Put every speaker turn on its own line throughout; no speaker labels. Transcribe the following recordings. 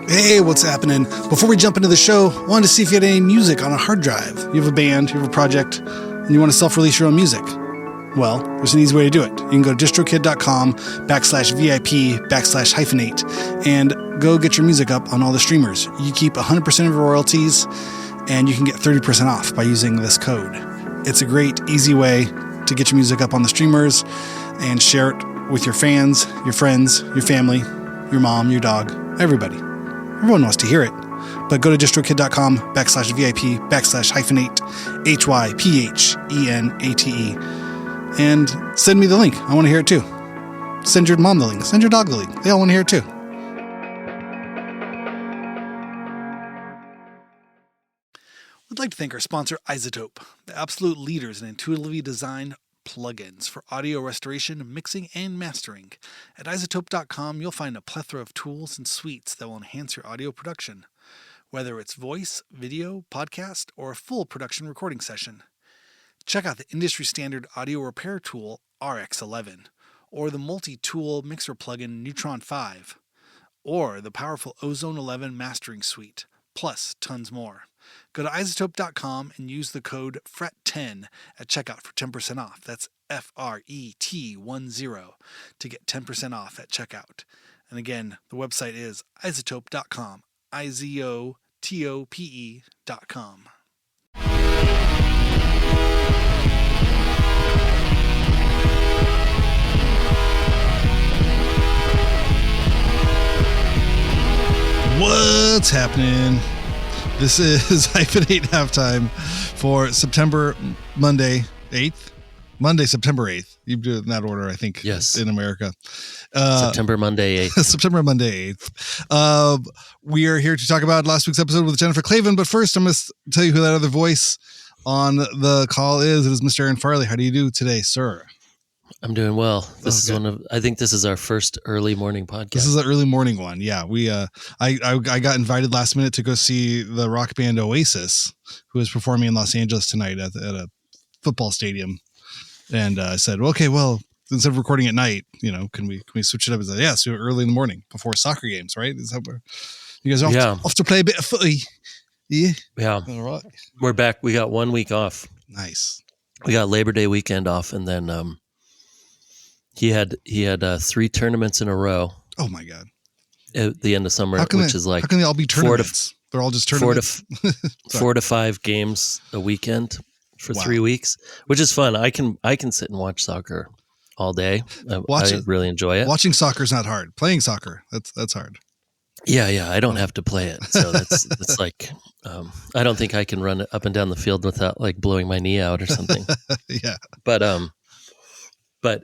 Hey, what's happening? Before we jump into the show, I wanted to see if you had any music on a hard drive. You have a band, you have a project, and you want to self-release your own music. Well, there's an easy way to do it. You can go to distrokid.com/VIP/hyphenate and go get your music up on all the streamers. You keep 100% of your royalties, and you can get 30% off by using this code. It's a great, easy way to get your music up on the streamers and share it with your fans, your friends, your family, your mom, your dog, everybody. Everyone wants to hear it. But go to distrokid.com/VIP/hyphenate, HYPHENATE, and send me the link. I want to hear it too. Send your mom the link. Send your dog the link. They all want to hear it too. We'd like to thank our sponsor, iZotope, the absolute leaders in intuitively designed plugins for audio restoration, mixing, and mastering. At iZotope.com, you'll find a plethora of tools and suites that will enhance your audio production, whether it's voice, video, podcast, or a full production recording session. Check out the industry-standard audio repair tool, RX11, or the multi-tool mixer plugin, Neutron 5, or the powerful Ozone 11 mastering suite, plus tons more. Go to iZotope.com and use the code FRET10 at checkout for 10% off. That's FRET10 to get 10% off at checkout. And again, the website is iZotope.com, IZOTOPE.com. What's happening? This is Hyphenate Halftime for Monday, September 8th. You do it in that order, I think.
Yes.
In America.
September Monday 8th.
September Monday 8th. We are here to talk about last week's episode with Jennifer Clavin, but first I'm going to tell you who that other voice on the call is. It is Mr. Aaron Farley. How do you do today, sir?
I'm doing well. This is I think this is our first early morning podcast.
This is an early morning one. Yeah. I got invited last minute to go see the rock band Oasis, who is performing in Los Angeles tonight at a football stadium. And I said, okay, well, instead of recording at night, can we switch it up? I said, yeah, so early in the morning before soccer games, right? Is that where you guys are off to play a bit of footy? Yeah.
Yeah.
All right.
We're back. We got 1 week off.
Nice.
We got Labor Day weekend off, and then he had 3 tournaments in a row.
Oh my God.
At the end of summer,
how can they all be tournaments? They're all just tournaments.
4 to 5 games a weekend for 3 weeks, which is fun. I can sit and watch soccer all day. I really enjoy it.
Watching soccer is not hard. Playing soccer, that's hard.
Yeah. I don't have to play it, so that's like I don't think I can run up and down the field without like blowing my knee out or something.
Yeah,
but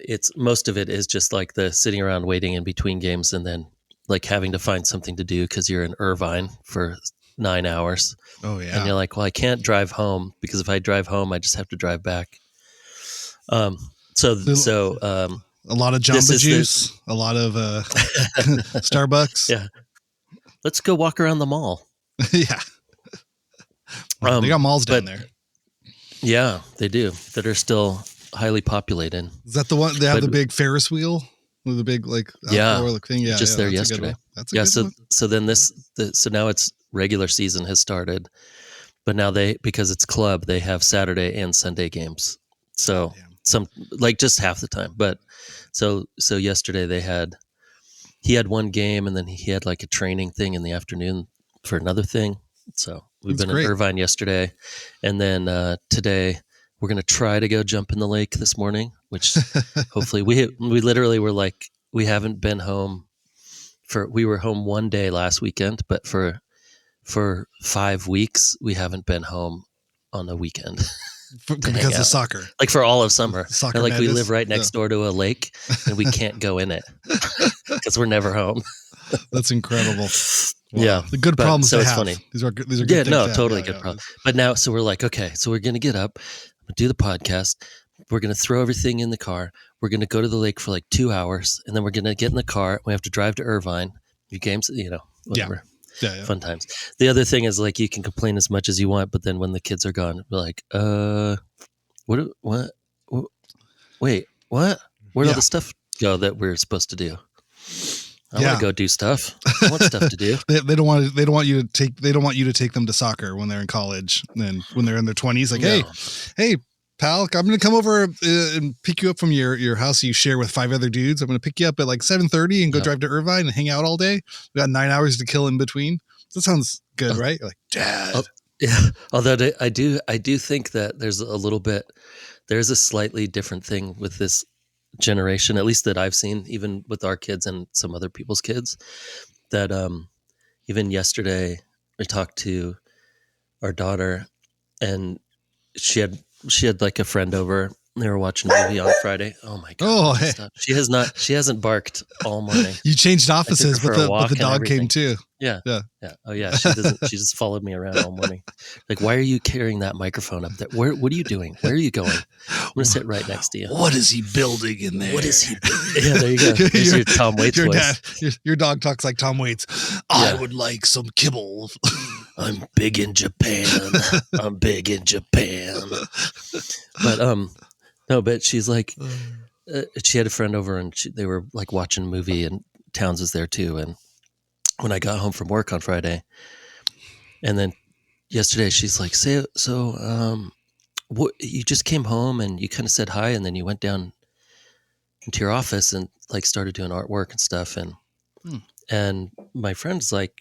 it's most of it is just like the sitting around waiting in between games and then like having to find something to do because you're in Irvine for 9 hours.
Oh yeah,
and you're like, well, I can't drive home because if I drive home, I just have to drive back. So a
lot of Jamba Juice, a lot of Starbucks.
Yeah, let's go walk around the mall.
Yeah, they got malls down there.
Yeah, they do that are still highly populated.
Is that the one they have the big Ferris wheel with the big outdoor thing? Yeah,
just there yesterday.
That's a good one.
So then so now it's regular season has started, but now because it's club, they have Saturday and Sunday games. So some like just half the time, but so yesterday he had one game and then he had like a training thing in the afternoon for another thing. So we've been in Irvine yesterday, and then today we're going to try to go jump in the lake this morning, which hopefully we literally were like, we haven't been home we were home one day last weekend, but for 5 weeks, we haven't been home on the weekend.
Because of soccer.
Like for all of summer.
Soccer
like
madness.
we live right next door to a lake and we can't go in it because we're never home.
That's incredible. Wow.
Yeah.
The good problems to have.
It's funny.
These are good things to have.
Totally good problem. But now, so we're like, okay, so we're going to get up, do the podcast. We're going to throw everything in the car. We're going to go to the lake for like 2 hours, and then we're going to get in the car. We have to drive to Irvine. Your games, whatever.
Yeah.
Fun times. The other thing is like you can complain as much as you want, but then when the kids are gone, we're like, what? Wait, what? Where'd all the stuff go that we're supposed to do? I want to go do stuff. I want stuff to do.
They don't want you to take them to soccer when they're in college and when they're in their 20s. Like, hey, pal, I'm going to come over and pick you up from your house you share with 5 other dudes. I'm going to pick you up at like 7:30 and go drive to Irvine and hang out all day. We got 9 hours to kill in between. That sounds good, right? You're like, Dad.
Yeah. Although I do think that there's a slightly different thing with this generation, at least that I've seen, even with our kids and some other people's kids, that even yesterday I talked to our daughter, and she had like a friend over. They were watching a movie on Friday. Oh my God.
Oh, hey.
She hasn't barked all morning.
You changed offices, but the dog came too.
Yeah. Oh yeah. She just followed me around all morning. Like, why are you carrying that microphone up there? What are you doing? Where are you going? I'm going to sit right next to you.
What is he building in there?
What is he building? Yeah, there you go. There's your Tom Waits voice.
Your dog talks like Tom Waits. I would like some kibble.
I'm big in Japan. But no, but she's like, she had a friend over and they were like watching a movie, and Towns was there too. And when I got home from work on Friday, and then yesterday, she's like, what, you just came home and you kind of said hi, and then you went down into your office and like started doing artwork and stuff. And my friend's like,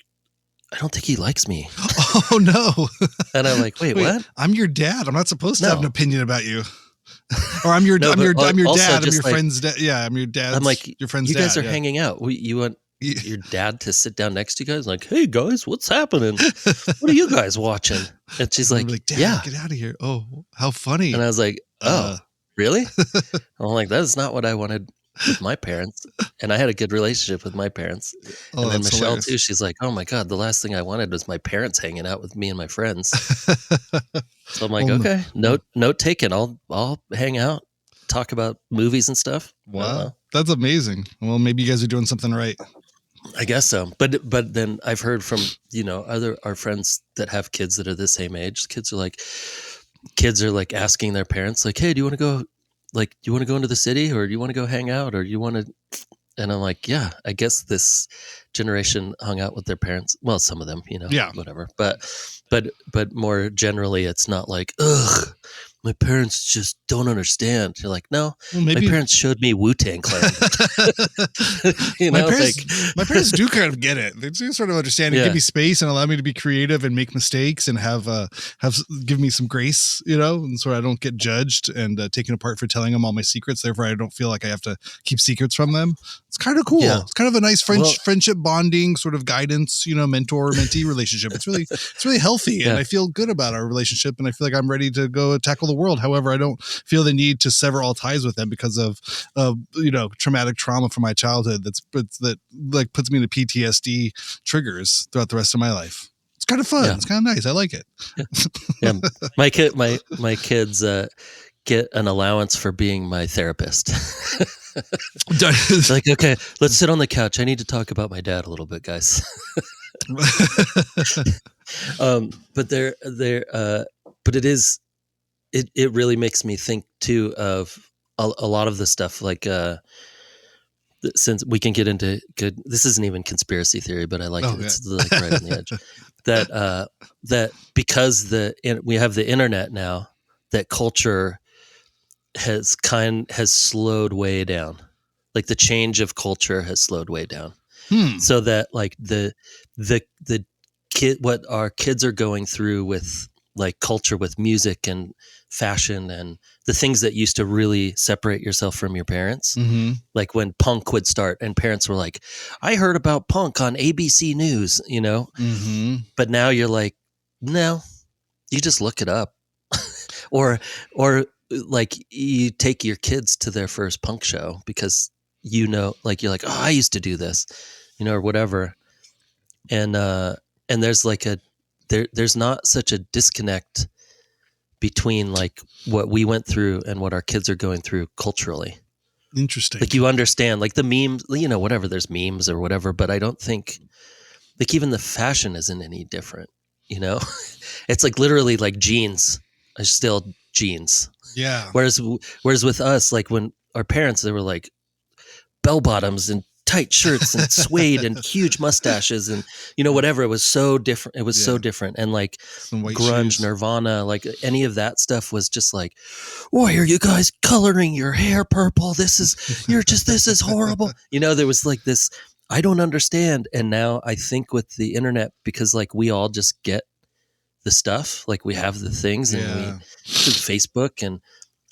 I don't think he likes me.
Oh no.
And I'm like, wait, what?
I'm your dad. I'm not supposed to have an opinion about you. Or I'm your dad. I'm your friend's dad. Yeah, I'm your dad.
I'm like,
your friend's
dad. You guys are
yeah.
hanging out. You want your dad to sit down next to you guys? Like, hey guys, what's happening? What are you guys watching? And she's like,
Dad,
yeah,
get out of here. Oh, how funny.
And I was like, oh, really? I'm like, that is not what I wanted with my parents. And I had a good relationship with my parents.
Oh,
and then Michelle
hilarious.
too, she's like, oh my God, the last thing I wanted was my parents hanging out with me and my friends. So I'm like, okay, note taken. I'll hang out, talk about movies and stuff.
Wow. That's amazing. Well, maybe you guys are doing something right.
I guess so. But then I've heard from, our friends that have kids that are the same age. Kids are like asking their parents, like, hey, do you want to go into the city, or do you want to go hang out, or you want to? And I'm like, yeah, I guess this generation hung out with their parents. Well, some of them, whatever. But more generally, it's not like, ugh, my parents just don't understand. You're like, no, my parents showed me Wu-Tang Clan.
My parents do kind of get it. They do sort of understand and give me space and allow me to be creative and make mistakes and give me some grace, and so I don't get judged and taken apart for telling them all my secrets. Therefore, I don't feel like I have to keep secrets from them. It's kind of cool. Yeah. It's kind of a nice friendship bonding sort of guidance, mentor-mentee relationship. It's really healthy, and I feel good about our relationship, and I feel like I'm ready to go tackle the world. However, I don't feel the need to sever all ties with them because of traumatic trauma from my childhood that like puts me into PTSD triggers throughout the rest of my life. It's kind of fun. Yeah. It's kind of nice. I like it.
Yeah. My kids get an allowance for being my therapist. Like, okay, let's sit on the couch. I need to talk about my dad a little bit, guys. But it really makes me think too of a lot of the stuff, like since we can get into this isn't even conspiracy theory, but I like it. It's like right on the edge. That because we have the internet now, that culture has slowed way down. Like the change of culture has slowed way down. So that like the kid, what our kids are going through with like culture, with music and fashion and the things that used to really separate yourself from your parents. Mm-hmm. Like when punk would start and parents were like, I heard about punk on ABC News, mm-hmm. But now you're like, no, you just look it up. or like you take your kids to their first punk show because like you're like, oh, I used to do this, or whatever. And there's like there's not such a disconnect between like what we went through and what our kids are going through culturally.
Interesting.
Like you understand, like the memes, whatever, there's memes or whatever, but I don't think like even the fashion isn't any different, It's like literally like jeans are still jeans.
Yeah.
Whereas with us, like when our parents, they were like bell bottoms and tight shirts and suede and huge mustaches and, whatever. It was so different. It was so different. And like grunge,
shoes.
Nirvana, like any of that stuff was just like, why are you guys coloring your hair purple? This is horrible. There was like this, I don't understand. And now I think with the internet, because like we all just get the stuff, like we have the things and we through Facebook, and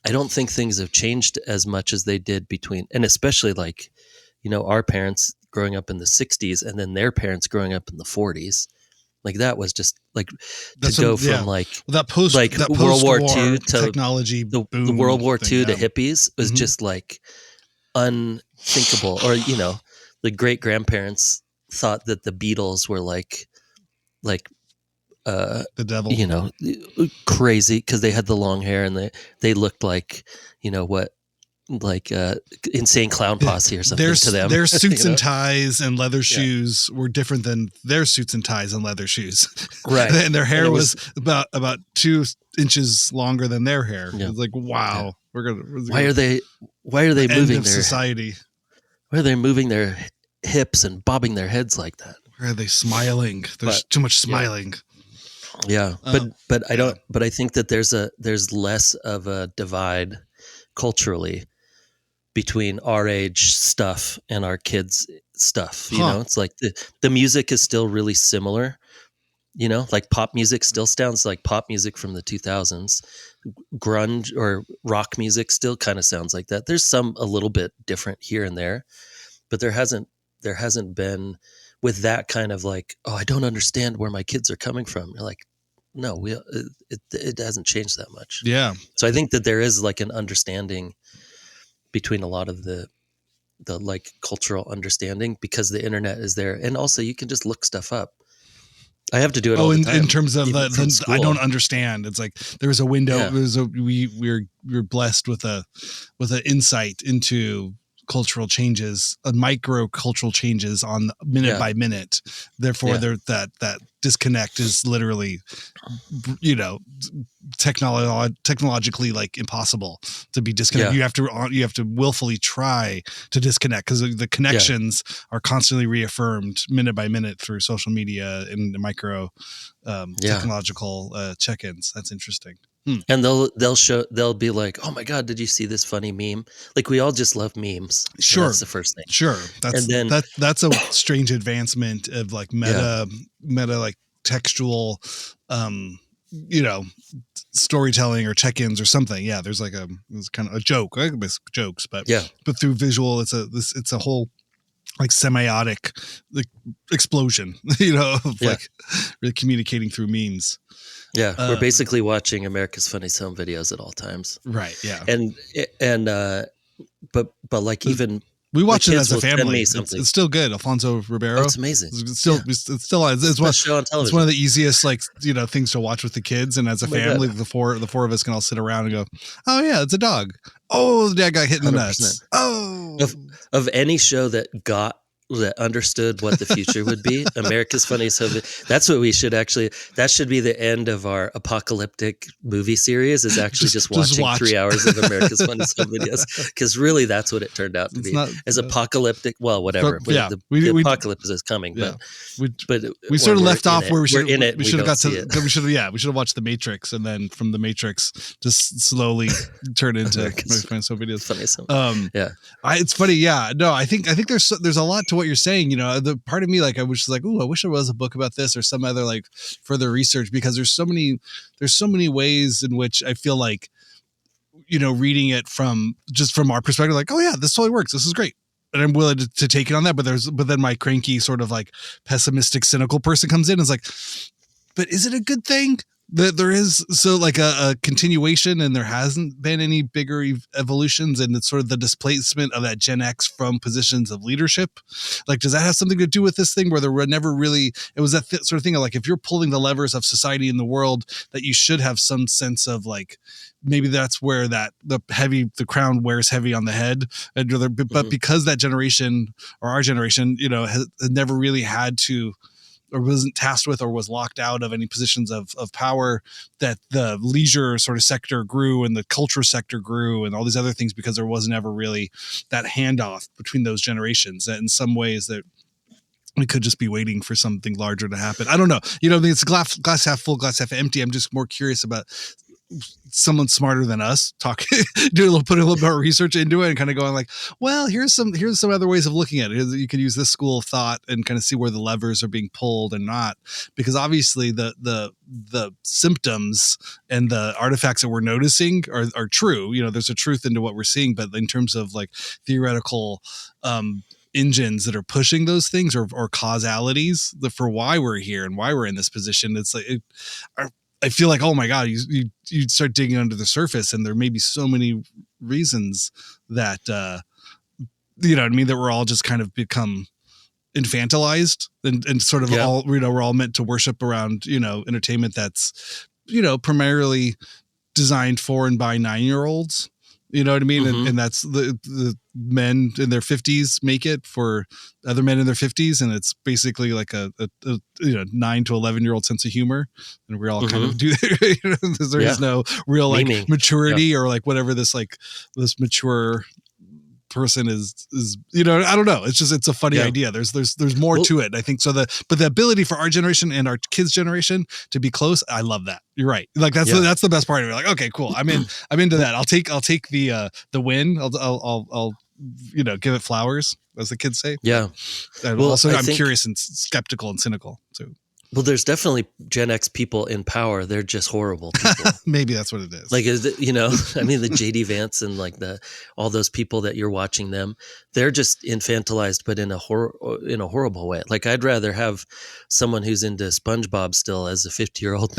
I don't think things have changed as much as they did and especially like, our parents growing up in the 60s and then their parents growing up in the 40s. Like that was just like from like World War II to
technology,
the World War II to hippies was just like unthinkable. Or, the great grandparents thought that the Beatles were like
the devil,
crazy because they had the long hair and they looked like, insane clown posse or something to them.
Their suits and ties and leather shoes were different than their suits and ties and leather shoes.
Right.
And their hair was about 2 inches longer than their hair.
Yeah.
It was like, wow,
why are they moving their
society?
Why are they moving their hips and bobbing their heads like that?
Why are they smiling? There's too much smiling.
Yeah. But I think that there's less of a divide culturally between our age stuff and our kids stuff. It's like the music is still really similar, like pop music still sounds like pop music from the 2000s. Grunge or rock music still kind of sounds like that. There's some a little bit different here and there, but there hasn't been with that kind of like, oh, I don't understand where my kids are coming from. You're like, no, it hasn't changed that much.
Yeah.
So I think that there is like an understanding between a lot of the like cultural understanding because the internet is there. And also you can just look stuff up. I have to do it all the time.
In terms of I don't understand. It's like there's a window. Yeah. We're blessed with an insight into cultural changes, micro cultural changes on minute by minute. Therefore, that disconnect is literally, technologically like impossible to be disconnected. Yeah. You have to willfully try to disconnect because the connections are constantly reaffirmed minute by minute through social media and micro technological check-ins. That's interesting.
And they'll be like, oh my God, did you see this funny meme? Like we all just love memes.
Sure.
That's the first thing.
Sure. That's a strange advancement of like meta like textual, storytelling or check-ins or something. Yeah. There's like it's kind of a joke, I guess jokes, but through visual, it's a whole like semiotic like explosion, of like really communicating through memes.
Yeah, we're basically watching America's Funniest Home Videos at all times.
Right. Yeah.
And but like even
we watch it as a family. It's still good. Alfonso Ribeiro.
Oh, it's amazing.
It's still one
show on television.
It's one of the easiest things to watch with the kids, and as a family, the four of us can all sit around and go, "Oh yeah, it's a dog. Oh, the dad got hit in the nuts. Oh."
Of any show that understood what the future would be, America's Funniest Home. That's what we should that should be the end of our apocalyptic movie series is actually just watching 3 hours of America's Funniest Home Videos. Because really that's what it turned out to be. As apocalyptic, well, whatever.
But,
the apocalypse is coming, but
we sort of left off where we should have got to we should have watched The Matrix, and then from The Matrix just slowly turn into America's Funniest Home Videos. It's funny. Yeah. No, I think there's a lot to what you're saying. The part of me like I was like, oh, I wish there was a book about this or some other like further research, because there's so many ways in which I feel like reading it from our perspective, like, oh yeah, this totally works, this is great, and I'm willing to take it on that, but then my cranky sort of like pessimistic cynical person comes in and is like, but is it a good thing that there is like a continuation and there hasn't been any bigger evolutions, and it's sort of the displacement of that Gen X from positions of leadership? Like, does that have something to do with this thing where there were never really, it was that sort of thing of like, if you're pulling the levers of society in the world, that you should have some sense of like, maybe that's where the crown wears heavy on the head. But because that generation or our generation, has never really had to or wasn't tasked with or was locked out of any positions of power, that the leisure sort of sector grew and the culture sector grew and all these other things, because there wasn't ever really that handoff between those generations. That in some ways that we could just be waiting for something larger to happen. I don't know. I mean, it's glass half full, glass half empty. I'm just more curious about someone smarter than us put a little more research into it and kind of going like, well, here's some other ways of looking at it. You could use this school of thought and kind of see where the levers are being pulled and not, because obviously the symptoms and the artifacts that we're noticing are true. There's a truth into what we're seeing, but in terms of like theoretical, engines that are pushing those things or causalities for why we're here and why we're in this position, it's like I feel like, oh my God, you start digging under the surface and there may be so many reasons that, that we're all just kind of become infantilized and sort of all, we're all meant to worship around, entertainment that's, primarily designed for and by 9-year-olds. You know what I mean? Mm-hmm. And that's the men in their 50s make it for other men in their 50s. And it's basically like a 9 to 11-year-old sense of humor. And we all kind of do, there is no real like maturity or like whatever this mature person is, I don't know. It's a funny idea. There's more to it. I think so. But the ability for our generation and our kids' generation to be close, I love that. You're right. Like that's the best part of it. Like, okay, cool. I'm into that. I'll take the win. I'll give it flowers, as the kids say.
Yeah.
And also I'm curious and skeptical and cynical too.
Well, there's definitely Gen X people in power. They're just horrible people.
Maybe that's what it is.
Like, I mean, the JD Vance and like all those people that you're watching them, they're just infantilized, but in a horrible way. Like, I'd rather have someone who's into SpongeBob still as a 50-year-old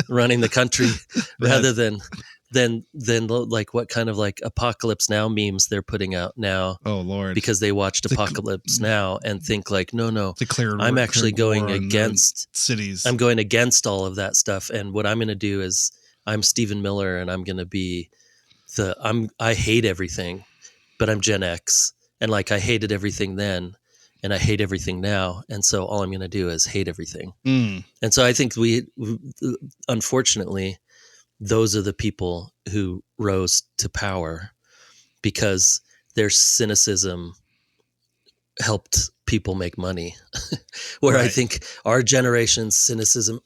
running the country rather than like what kind of like Apocalypse Now memes they're putting out now.
Oh Lord.
Because they watched Apocalypse Now and think like, no, I'm actually going against
cities.
I'm going against all of that stuff. And what I'm going to do is I'm Stephen Miller and I'm going to be I hate everything, but I'm Gen X. And like, I hated everything then and I hate everything now. And so all I'm going to do is hate everything. And so I think unfortunately, those are the people who rose to power because their cynicism helped people make money. Where I think our generation's cynicism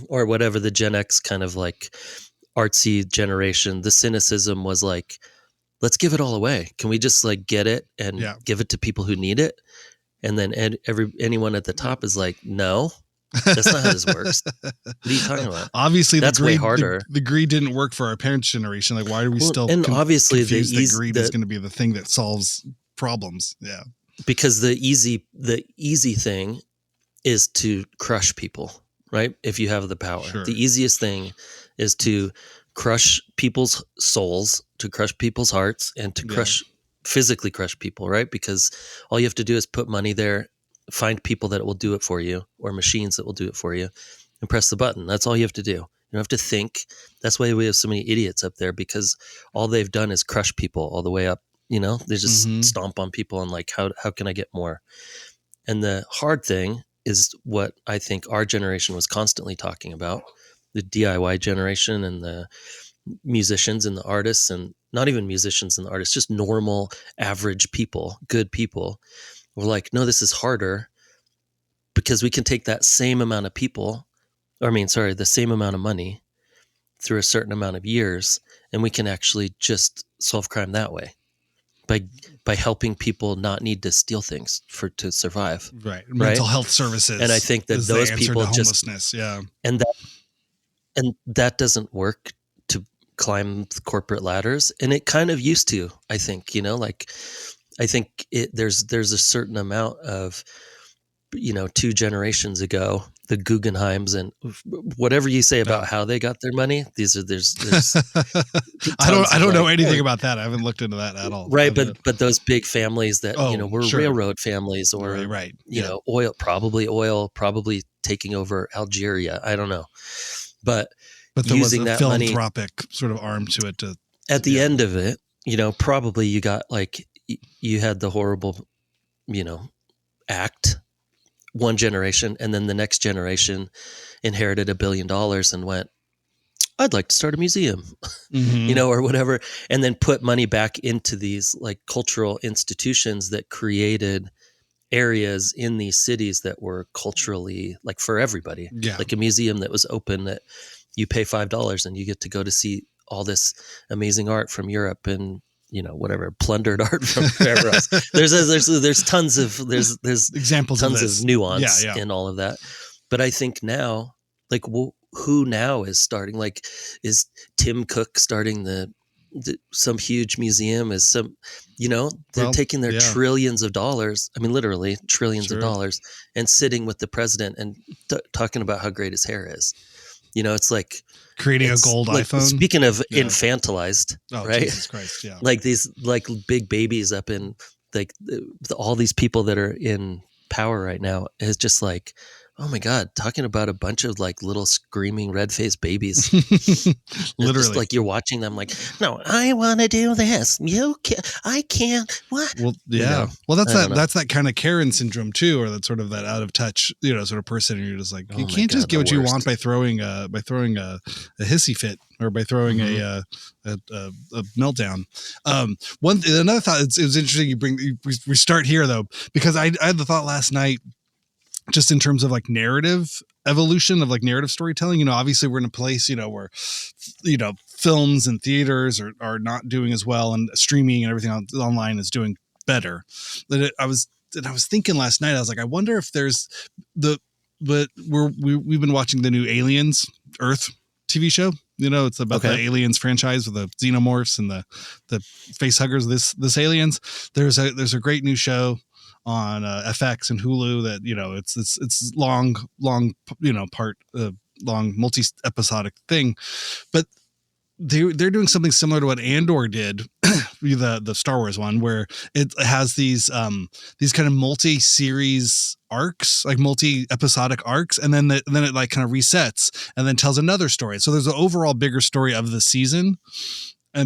or whatever, the Gen X kind of like artsy generation, the cynicism was like, let's give it all away. Can we just like get it and give it to people who need it? And then anyone at the top is like, no. That's not how this works. What are you talking about?
Obviously,
that's way harder.
The greed didn't work for our parents' generation. Like, why are we still?
And obviously,
confused that greed is going to be the thing that solves problems. Yeah,
because the easy thing is to crush people, right? If you have the power, the easiest thing is to crush people's souls, to crush people's hearts, and to physically crush people, right? Because all you have to do is put money there. Find people that will do it for you or machines that will do it for you and press the button. That's all you have to do. You don't have to think. That's why we have so many idiots up there because all they've done is crush people all the way up. They just stomp on people and like, how can I get more? And the hard thing is what I think our generation was constantly talking about, the DIY generation and the musicians and the artists, and not even musicians and the artists, just normal, average people, good people. We're like, no, this is harder because we can take that same amount of the same amount of money through a certain amount of years, and we can actually just solve crime that way by helping people not need to steal things to survive.
Right. Mental health services.
And I think that those people just, and that doesn't work to climb the corporate ladders. And it kind of used to, I think, I think there's a certain amount of, 2 generations ago, the Guggenheims and whatever you say about how they got their money. There's
I don't know anything about that. I haven't looked into that at all.
Right. But those big families that, were railroad families or, oil, probably taking over Algeria. I don't know. But
there
using
was a
that
philanthropic sort of arm to it.
At the end of it, probably you got like, you had the horrible, act one generation, and then the next generation inherited $1 billion and went, I'd like to start a museum, or whatever, and then put money back into these like cultural institutions that created areas in these cities that were culturally like for everybody.
Yeah.
Like a museum that was open that you pay $5 and you get to go to see all this amazing art from Europe and whatever plundered art from wherever else. There's tons of there's
examples
tons of nuance
yeah.
in all of that. But I think now, like, who now is starting? Like, is Tim Cook starting some huge museum? Is some, they're taking their trillions of dollars. I mean, literally trillions of dollars, and sitting with the president and talking about how great his hair is. It's like
creating a gold iPhone.
Speaking of infantilized, right?
Jesus Christ, yeah.
Like these like big babies up in like all these people that are in power right now is just like, oh my God, talking about a bunch of like little screaming red-faced babies.
Literally.
Just like you're watching them like, no, I want to do this. I can't. What?
Well, yeah. Well, that's that kind of Karen syndrome too, or that sort of that out of touch, sort of person. And you're just like, you can't just get what you want by throwing a hissy fit or by throwing a meltdown. Another thought. It was interesting. We start here though, because I had the thought last night, just in terms of like narrative evolution of like narrative storytelling. Obviously we're in a place, where, films and theaters are not doing as well, and streaming and everything online is doing better. I was thinking last night, I was like, I wonder if there's we've been watching the new Aliens Earth TV show. It's about the Aliens franchise with the xenomorphs and the face huggers. This Aliens, there's a great new show on FX and Hulu that it's long part long multi-episodic thing, but they're doing something similar to what Andor did, the Star Wars one, where it has these kind of multi-series arcs, like multi-episodic arcs, and then it like kind of resets and then tells another story. So there's an overall bigger story of the season.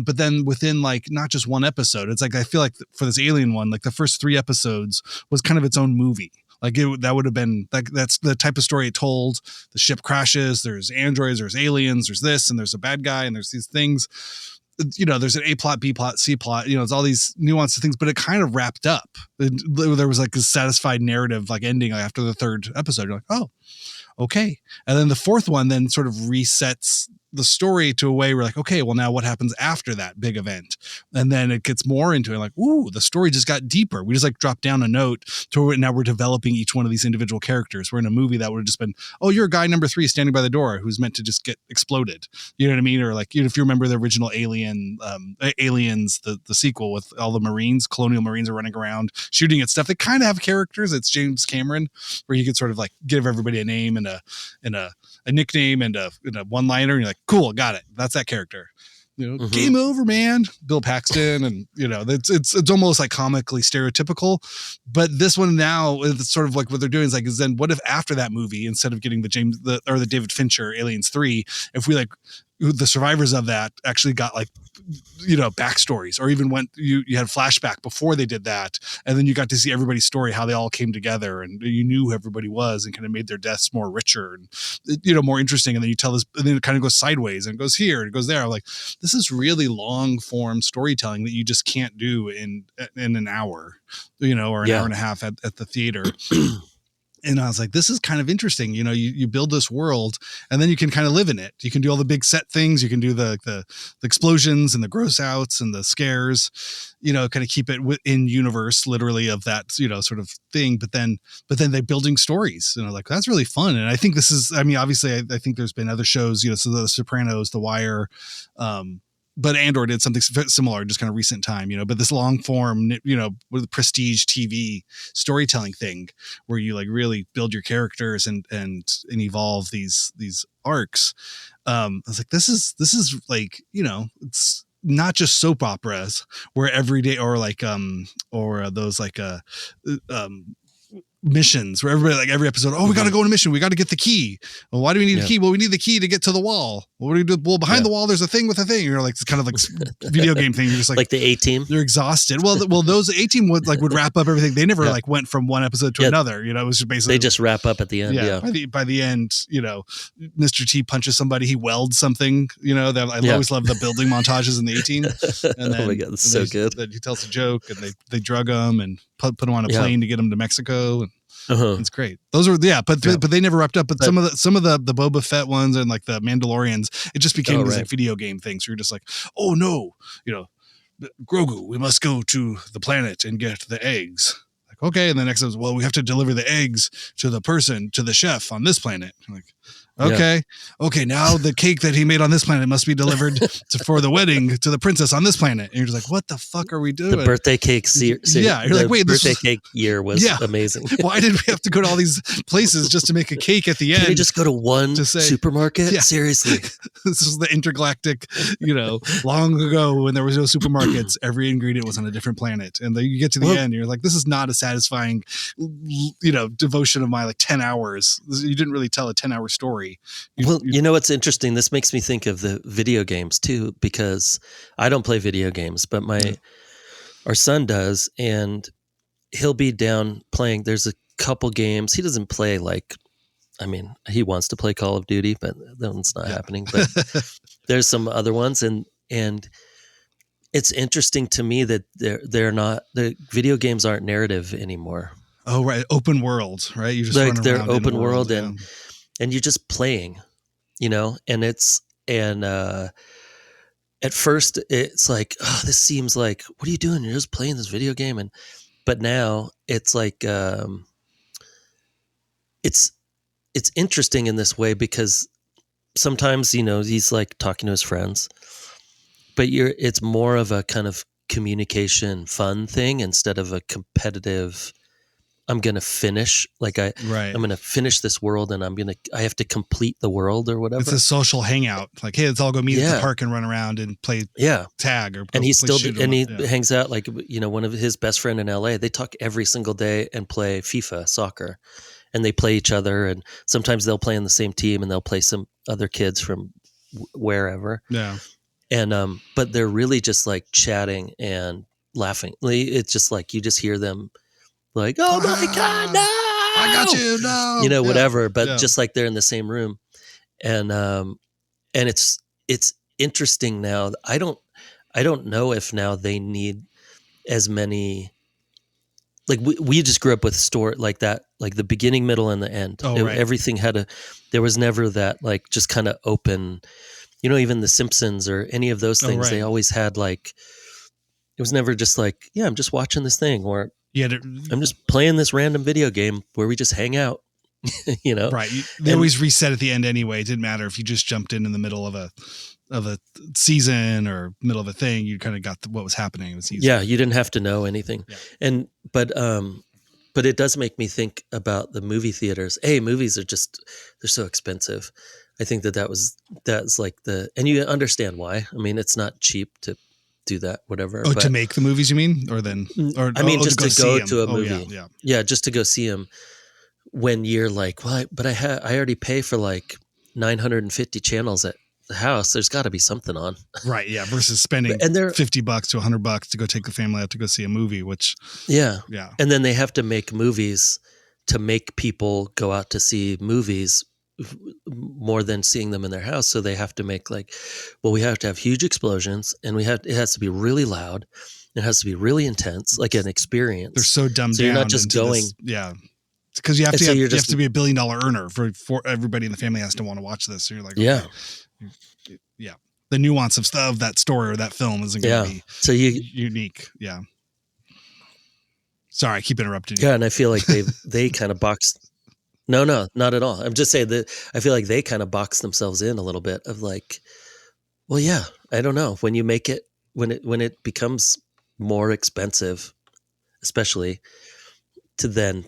But then within like not just one episode, it's like, I feel like for this Alien one, like the first 3 episodes was kind of its own movie. Like that would have been like, that's the type of story it told. The ship crashes, there's androids, there's aliens, there's this, and there's a bad guy, and there's these things. There's an A plot, B plot, C plot. It's all these nuanced things, but it kind of wrapped up. There was like a satisfied narrative, like ending after the 3rd episode. You're like, oh, okay. And then the 4th one then sort of resets the story to a way where like, okay, well now what happens after that big event? And then it gets more into it, like, ooh, the story just got deeper. We just like dropped down a note to where now we're developing each one of these individual characters. We're in a movie that would have just been, oh, you're guy number 3 standing by the door who's meant to just get exploded. You know what I mean? Or like, if you remember the original Aliens, the sequel with all the Marines, colonial Marines are running around shooting at stuff. They kind of have characters. It's James Cameron, where you could sort of like give everybody a name and a nickname and a one-liner, and you're like, cool, got it. That's that character. Game over, man. Bill Paxton, and it's almost like comically stereotypical. But this one now, it's sort of like what they're doing is then what if after that movie, instead of getting the David Fincher Aliens 3, if we like the survivors of that actually got like backstories, or even went you had flashback before they did that, and then you got to see everybody's story, how they all came together, and you knew who everybody was, and kind of made their deaths more richer and more interesting. And then you tell this, and then it kind of goes sideways and it goes here and it goes there. I'm like, this is really long form storytelling that you just can't do in an hour, or an hour and a half at the theater. And I was like, this is kind of interesting. You build this world, and then you can kind of live in it. You can do all the big set things. You can do the explosions and the gross outs and the scares, kind of keep it in universe, literally, of that, sort of thing. But then they're building stories, like that's really fun. And I think this is, I mean, obviously I think there's been other shows, so The Sopranos, The Wire, but Andor did something similar, just kind of recent time, but this long form, with the prestige TV storytelling thing, where you like really build your characters and evolve these arcs. I was like, this is like, it's not just soap operas where every day, or like, or those like, missions where everybody, like every episode, oh, we got to go on a mission, we got to get the key. Well, why do we need the key? Well, we need the key to get to the wall. Well, what do you do? Well, behind the wall, there's a thing with a thing. You're like, it's kind of like video game thing. You're just like
the A-Team.
You're exhausted. Well, those A-Team would wrap up everything. They never like went from one episode to another. You know, it was just basically
they just wrap up at the end. Yeah.
By the end, you know, Mr. T punches somebody. He welds something. You know, I always love the building montages in the A-Team. And then,
oh my god, that's so good.
Then he tells a joke, and they drug him and put him on a plane to get him to Mexico. And it's great. Those were but they never wrapped up. But some of the Boba Fett ones and like the Mandalorians, it just became these like video game things. So you're just like, oh no, you know, Grogu, we must go to the planet and get the eggs. Like, okay, and the next is, well, we have to deliver the eggs to the chef on this planet. I'm like, okay, now the cake that he made on this planet must be delivered for the wedding to the princess on this planet. And you're just like, what the fuck are we doing?
The birthday cake series.
Yeah, you're like, wait,
birthday cake year was amazing.
Why did we have to go to all these places just to make a cake at the end?
Can we just go to one supermarket? Yeah. Seriously.
This is the intergalactic, you know, long ago when there was no supermarkets, every ingredient was on a different planet. And then you get to the end, you're like, this is not a satisfying, you know, devotion of my like 10 hours. You didn't really tell a 10-hour story.
You know what's interesting? This makes me think of the video games too, because I don't play video games, but our son does, and he'll be down playing. There's a couple games. He doesn't play he wants to play Call of Duty, but that one's not happening. But there's some other ones, and it's interesting to me that they're not, the video games aren't narrative anymore.
Oh, right. Open world, right? You just
like
run
they're
around
open world and you're just playing, you know, and at first it's like, oh, this seems like, what are you doing? You're just playing this video game. But now it's like, it's interesting in this way because sometimes, you know, he's like talking to his friends, but it's more of a kind of communication fun thing instead of a competitive, I'm going to finish, I'm going to finish this world and I have to complete the world or whatever.
It's a social hangout. Like, hey, let's all go meet at the park and run around and play tag.
And he hangs out like, you know, one of his best friend in LA, they talk every single day and play FIFA soccer, and they play each other. And sometimes they'll play on the same team and they'll play some other kids from wherever.
Yeah.
And, but they're really just like chatting and laughing. It's just like, you just hear them like, oh my God, no,
I got you, no,
you know, whatever. But just like they're in the same room, and it's interesting now. I don't know if now they need as many. Like we just grew up with story like that, like the beginning, middle, and the end. Everything there was never that like just kind of open. You know, even The Simpsons or any of those things, they always had like. It was never just like, I'm just watching this thing, or I'm just playing this random video game where we just hang out, you know?
Right. They always reset at the end anyway. It didn't matter if you just jumped in the middle of a season or middle of a thing. You kind of got what was happening. It was easy.
Yeah, you didn't have to know anything. Yeah. But it does make me think about the movie theaters. Movies are they're so expensive. I think that's like and you understand why. I mean, it's not cheap to do that, whatever.
Oh, to make the movies, you mean? Or just
to go to a
movie.
Yeah, just to go see them when you're like, well, but I already pay for like 950 channels at the house. There's got to be something on.
Right, yeah, versus spending $50 to $100 to go take the family out to go see a movie, which...
Yeah. And then they have to make movies to make people go out to see movies more than seeing them in their house. So they have to make we have to have huge explosions, and it has to be really loud. It has to be really intense, like an experience.
They're so dumbed down.
You're not just going.
Because you have to be $1 billion earner for everybody in the family has to want to watch this. So you're like, the nuance of that story or that film isn't going to be
so
unique. Yeah. Sorry, I keep interrupting you.
Yeah, and I feel like they kind of boxed. No, not at all. I'm just saying that I feel like they kind of box themselves in a little bit of like, well, yeah, I don't know. When you make it, when it becomes more expensive, especially to then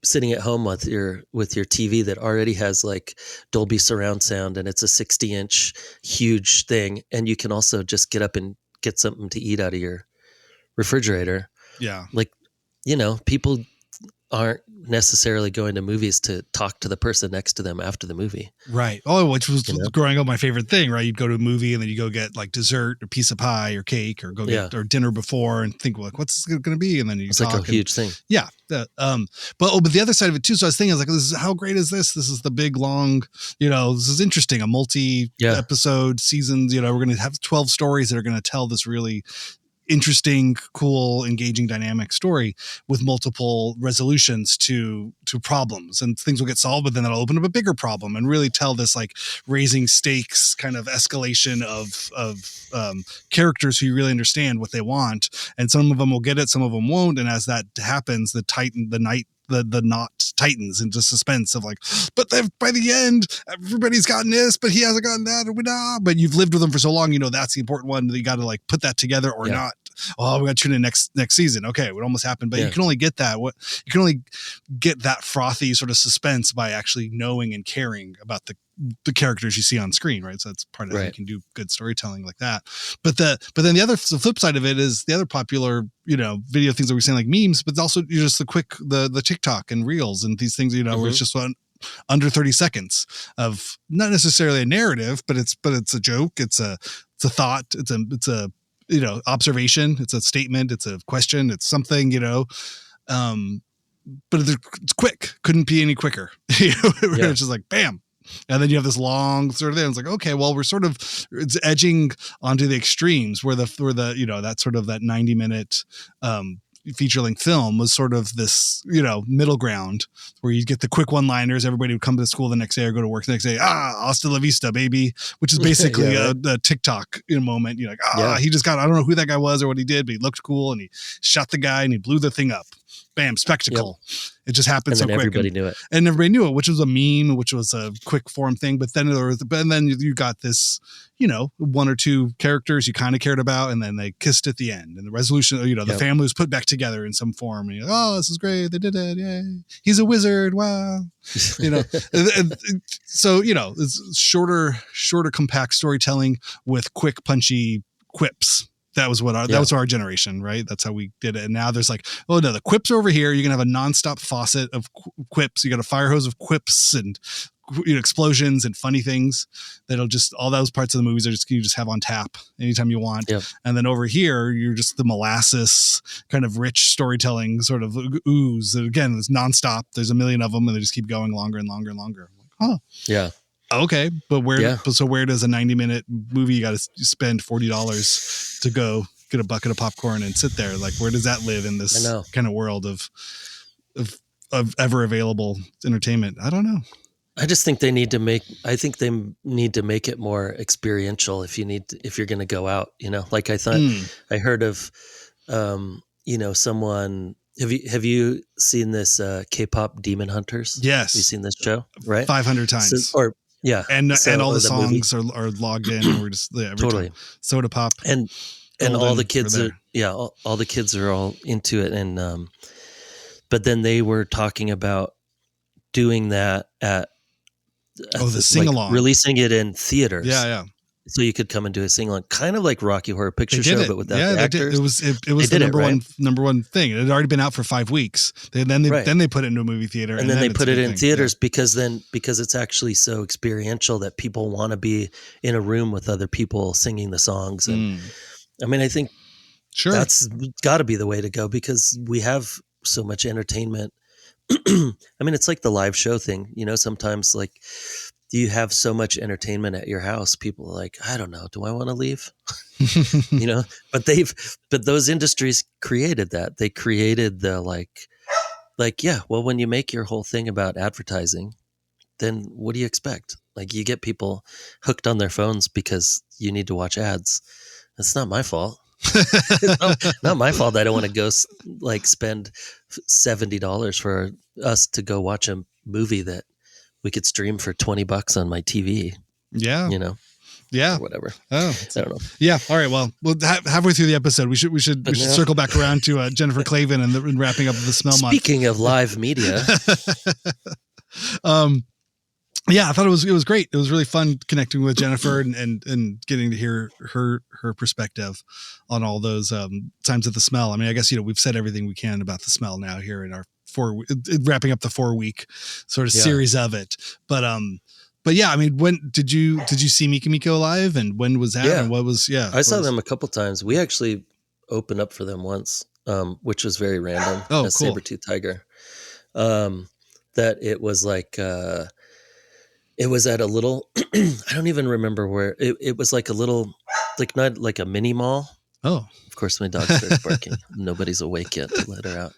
sitting at home with your TV that already has like Dolby surround sound and it's a 60-inch huge thing, and you can also just get up and get something to eat out of your refrigerator.
Yeah,
like, you know, people aren't necessarily going to movies to talk to the person next to them after the movie.
Right. Oh, which was growing up my favorite thing, right? You'd go to a movie and then you go get like dessert, a piece of pie or cake, or go get or dinner before and think like, what's it going to be? And then you talk.
Like a huge thing.
Yeah. But the other side of it too. So I was thinking, I was like, this is, how great is this? This is the big, long, this is interesting. A multi-episode seasons, we're going to have 12 stories that are going to tell this really interesting, cool, engaging, dynamic story with multiple resolutions to problems, and things will get solved, but then that'll open up a bigger problem and really tell this like raising stakes kind of escalation of characters who you really understand what they want. And some of them will get it, some of them won't. And as that happens, the knot tightens into suspense of like, but by the end, everybody's gotten this, but he hasn't gotten that. But you've lived with them for so long, that's the important one that you got to like put that together or not. Oh, we got to tune in next season. Okay, it almost happened, but you can only get that. You can only get that frothy sort of suspense by actually knowing and caring about the characters you see on screen, right? So that's part of how you can do good storytelling like that. But then the flip side of it is the other popular, video things that we're saying like memes, but also just the TikTok and reels and these things, where it's just under 30 seconds of not necessarily a narrative, but it's a joke. It's a thought. It's a observation. It's a statement. It's a question. It's something, but it's quick. Couldn't be any quicker. It's just like, bam. And then you have this long sort of thing. It's like, okay, well, it's edging onto the extremes where that sort of that 90-minute feature-length film was sort of this, middle ground where you get the quick one-liners. Everybody would come to school the next day or go to work the next day. Hasta la vista, baby, which is basically a TikTok moment. You're like, he just I don't know who that guy was or what he did, but he looked cool and he shot the guy and he blew the thing up. Bam, spectacle. Yep. It just happened so quick.
Everybody knew it.
And everybody knew it, which was a meme, which was a quick form thing. But then you got this, one or two characters you kind of cared about, and then they kissed at the end. And the resolution, the family was put back together in some form. And you're like, oh, this is great. They did it. Yay. He's a wizard. Wow. So, it's shorter, compact storytelling with quick, punchy quips. That was that was our generation, right? That's how we did it. And now there's like, oh no, the quips are over here. You're gonna have a nonstop faucet of quips. You got a fire hose of quips and explosions and funny things that'll just, all those parts of the movies you just have on tap anytime you want. Yep. And then over here, you're just the molasses kind of rich storytelling sort of ooze that again is nonstop. There's a million of them and they just keep going longer and longer and longer. I'm like,
yeah.
Okay, but where does a 90-minute movie you got to spend $40 to go get a bucket of popcorn and sit there? Like, where does that live in this kind of world of ever available entertainment? I don't know.
I just think they need to make it more experiential if you're going to go out, like I thought I heard of, someone, have you seen this K-pop Demon Hunters?
Yes.
Have you seen this show? Right.
500 times. And all the songs are logged in. And we're just every
totally
time. Soda Pop
and all the kids are all the kids are all into it. And but then they were talking about doing that at
the sing along,
releasing it in theaters.
Yeah.
So you could come and do a sing along, kind of like Rocky Horror Picture Show, but without the actors.
It was the number one thing. It had already been out for 5 weeks. Then they put it into a movie theater,
and then they put it in theaters because it's actually so experiential that people want to be in a room with other people singing the songs. And I mean, I think that's got to be the way to go because we have so much entertainment. I mean, it's like the live show thing. Sometimes like. You have so much entertainment at your house. People are like, I don't know. Do I want to leave? But those industries created that. They created the well, when you make your whole thing about advertising, then what do you expect? Like you get people hooked on their phones because you need to watch ads. It's not my fault. It's not my fault. I don't want to go spend $70 for us to go watch a movie that we could stream for $20 on my TV.
Yeah.
Yeah. Or whatever.
Oh,
I don't know.
Yeah. All right. Well, halfway through the episode, we should circle back around to Jennifer Clavin and wrapping up the smell month.
Speaking of live media.
I thought it was great. It was really fun connecting with Jennifer and getting to hear her perspective on all those times of the smell. I mean, I guess, we've said everything we can about the smell now here in our wrapping up the 4-week sort of
Yeah.
series of it. But yeah, I mean, when did you see Mika Miko live, and when was that?
Yeah.
And what was,
I saw them a couple times. We actually opened up for them once, which was very random.
Oh,
at
cool.
Sabertooth Tiger. That it was like, it was at a little, I don't even remember where it was, like a little, like not like a mini mall.
Oh,
Of course, my dog starts barking. Nobody's awake yet to let her out.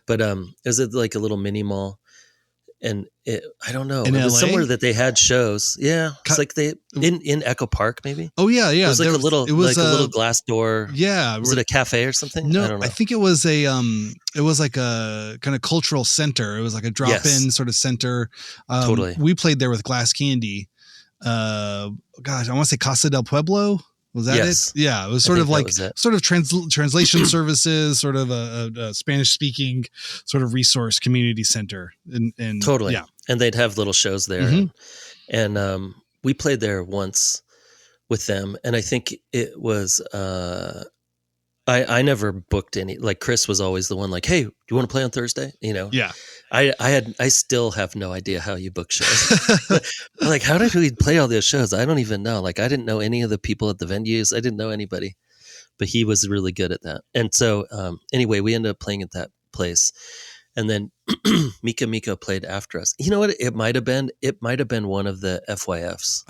But it was at like a little mini mall, and I don't know.
In
It was
LA?
somewhere that they had shows. Yeah, it's like they in Echo Park maybe.
oh yeah, yeah.
It was like
There
a little,
it was
like a little glass door.
yeah.
Was it a cafe or something?
No,
I don't know.
I think it was it was like a kind of cultural center. It was like a drop-in sort of center.
Totally.
We played there with Glass Candy. Gosh, I want to say Casa del Pueblo. Was that
Yes.
it? Yeah, it was sort of like
was it.
sort of translation services, sort of a Spanish-speaking sort of resource community center. And
Totally.
yeah.
And they'd have little shows there,
Mhm.
and we played there once with them, and I think it was. I never booked any. Like Chris was always the one. Like, hey, do you want to play on Thursday? You know.
Yeah.
I still have no idea how you book shows. Like, how did we play all those shows? I don't even know. Like, I didn't know any of the people at the venues. I didn't know anybody, but he was really good at that. And so, anyway, we ended up playing at that place, and then Mika Miko played after us. You know what? It might have been one of the FYFs.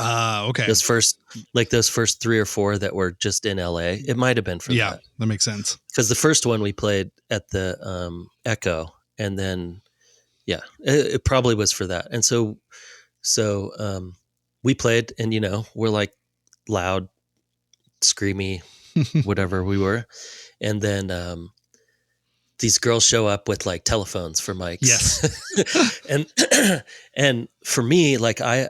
Okay.
Those first 3 or 4 that were just in LA. It might have been for that.
That makes sense.
Because the first one we played at the Echo, and then it probably was for that. And so we played, and we're like loud, screamy, whatever we were, and then these girls show up with like telephones for mics.
Yes.
and for me, like I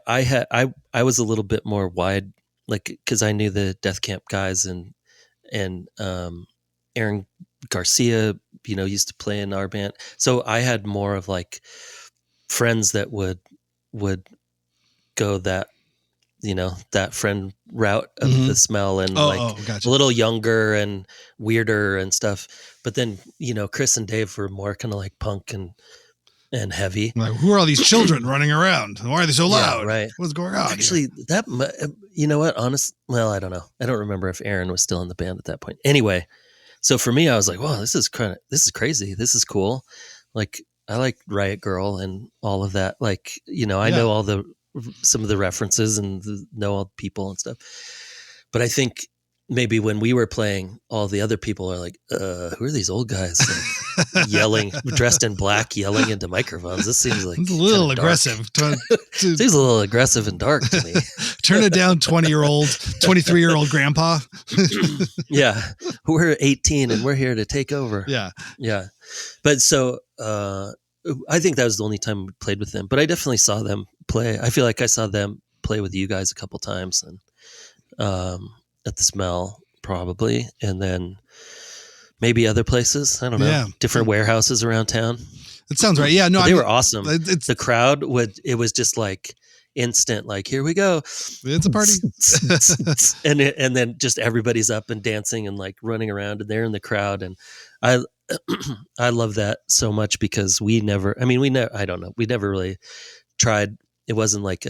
was a little bit more wide, like because I knew the Death Camp guys, and Aaron Garcia, used to play in our band. So I had more of like friends that would go that, that friend route of the smell, and
gotcha.
a little younger and weirder and stuff. But then, Chris and Dave were more kind of like punk and heavy.
Like, who are all these children running around? Why are they so loud?
Yeah, right.
What's going on?
Actually, you know what? Well, I don't know. I don't remember if Aaron was still in the band at that point. Anyway, so for me, I was like, wow, this is crazy. This is cool. Like, I like Riot Girl and all of that. Like, I know some of the references and know all the people and stuff. But I think maybe when we were playing, all the other people are like, who are these old guys like, yelling, dressed in black, yelling into microphones? This seems like
it's a little aggressive.
Seems a little aggressive and dark to me.
Turn it down, 23-year-old grandpa.
Yeah. We're 18 and we're here to take over.
Yeah.
Yeah. But so I think that was the only time we played with them. But I definitely saw them play. I feel like I saw them play with you guys a couple times, and at the Smell probably, and then maybe other places. I don't know.
Yeah.
Different warehouses around town.
It sounds right. Yeah, no,
But they were awesome.
It's
The crowd it was just like instant, like, here we go.
It's a party.
and then just everybody's up and dancing and like running around, and they're in the crowd. And I love that so much, because we never really tried. It wasn't like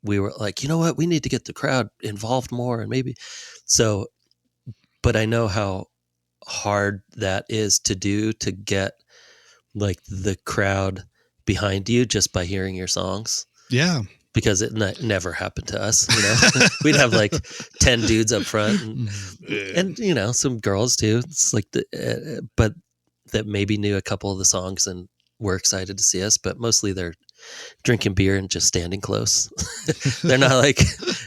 we were like, you know what, we need to get the crowd involved more, and maybe so. But I know how hard that is to do, to get like the crowd behind you just by hearing your songs.
Yeah.
Because it never happened to us, We'd have like 10 dudes up front, and some girls too. It's like but that maybe knew a couple of the songs and were excited to see us, but mostly they're drinking beer and just standing close. They're not like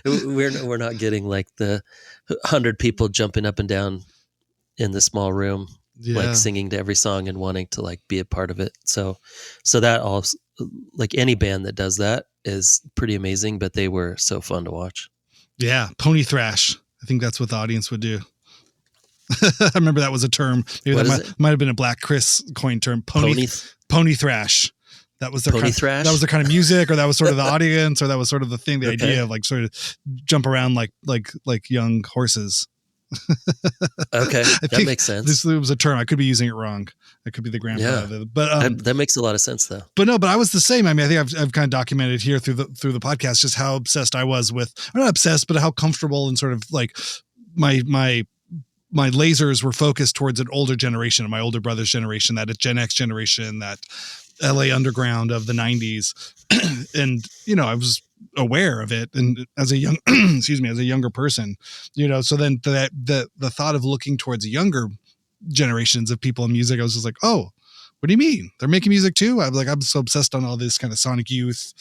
we're not getting like the 100 people jumping up and down in the small room, like singing to every song and wanting to like be a part of it. So that all, like any band that does that is pretty amazing, but they were so fun to watch. Yeah.
Pony thrash. I think that's what the audience would do. I remember that was a term. Maybe that might have been a Black Chris coined term. Pony thrash. That was their
thrash?
That was their kind of music, or that was sort of the audience, or that was sort of the thing, the idea of like sort of jump around like young horses.
Okay,
I
that
think
makes sense.
this was a term. I could be using it wrong. It could be the grandpa.
Yeah.
But
That makes a lot of sense, though.
But no, but I was the same. I mean, I think I've kind of documented here through the podcast just how obsessed I was with, or not obsessed, but how comfortable and sort of like my lasers were focused towards an older generation, my older brother's generation, that Gen X generation, that LA underground of the 90s. And, you know, I was aware of it. And as a young, excuse me, as a younger person, you know, so then the thought of looking towards younger generations of people in music, I was just like, oh, what do you mean? They're making music too? I'm so obsessed on all this kind of Sonic Youth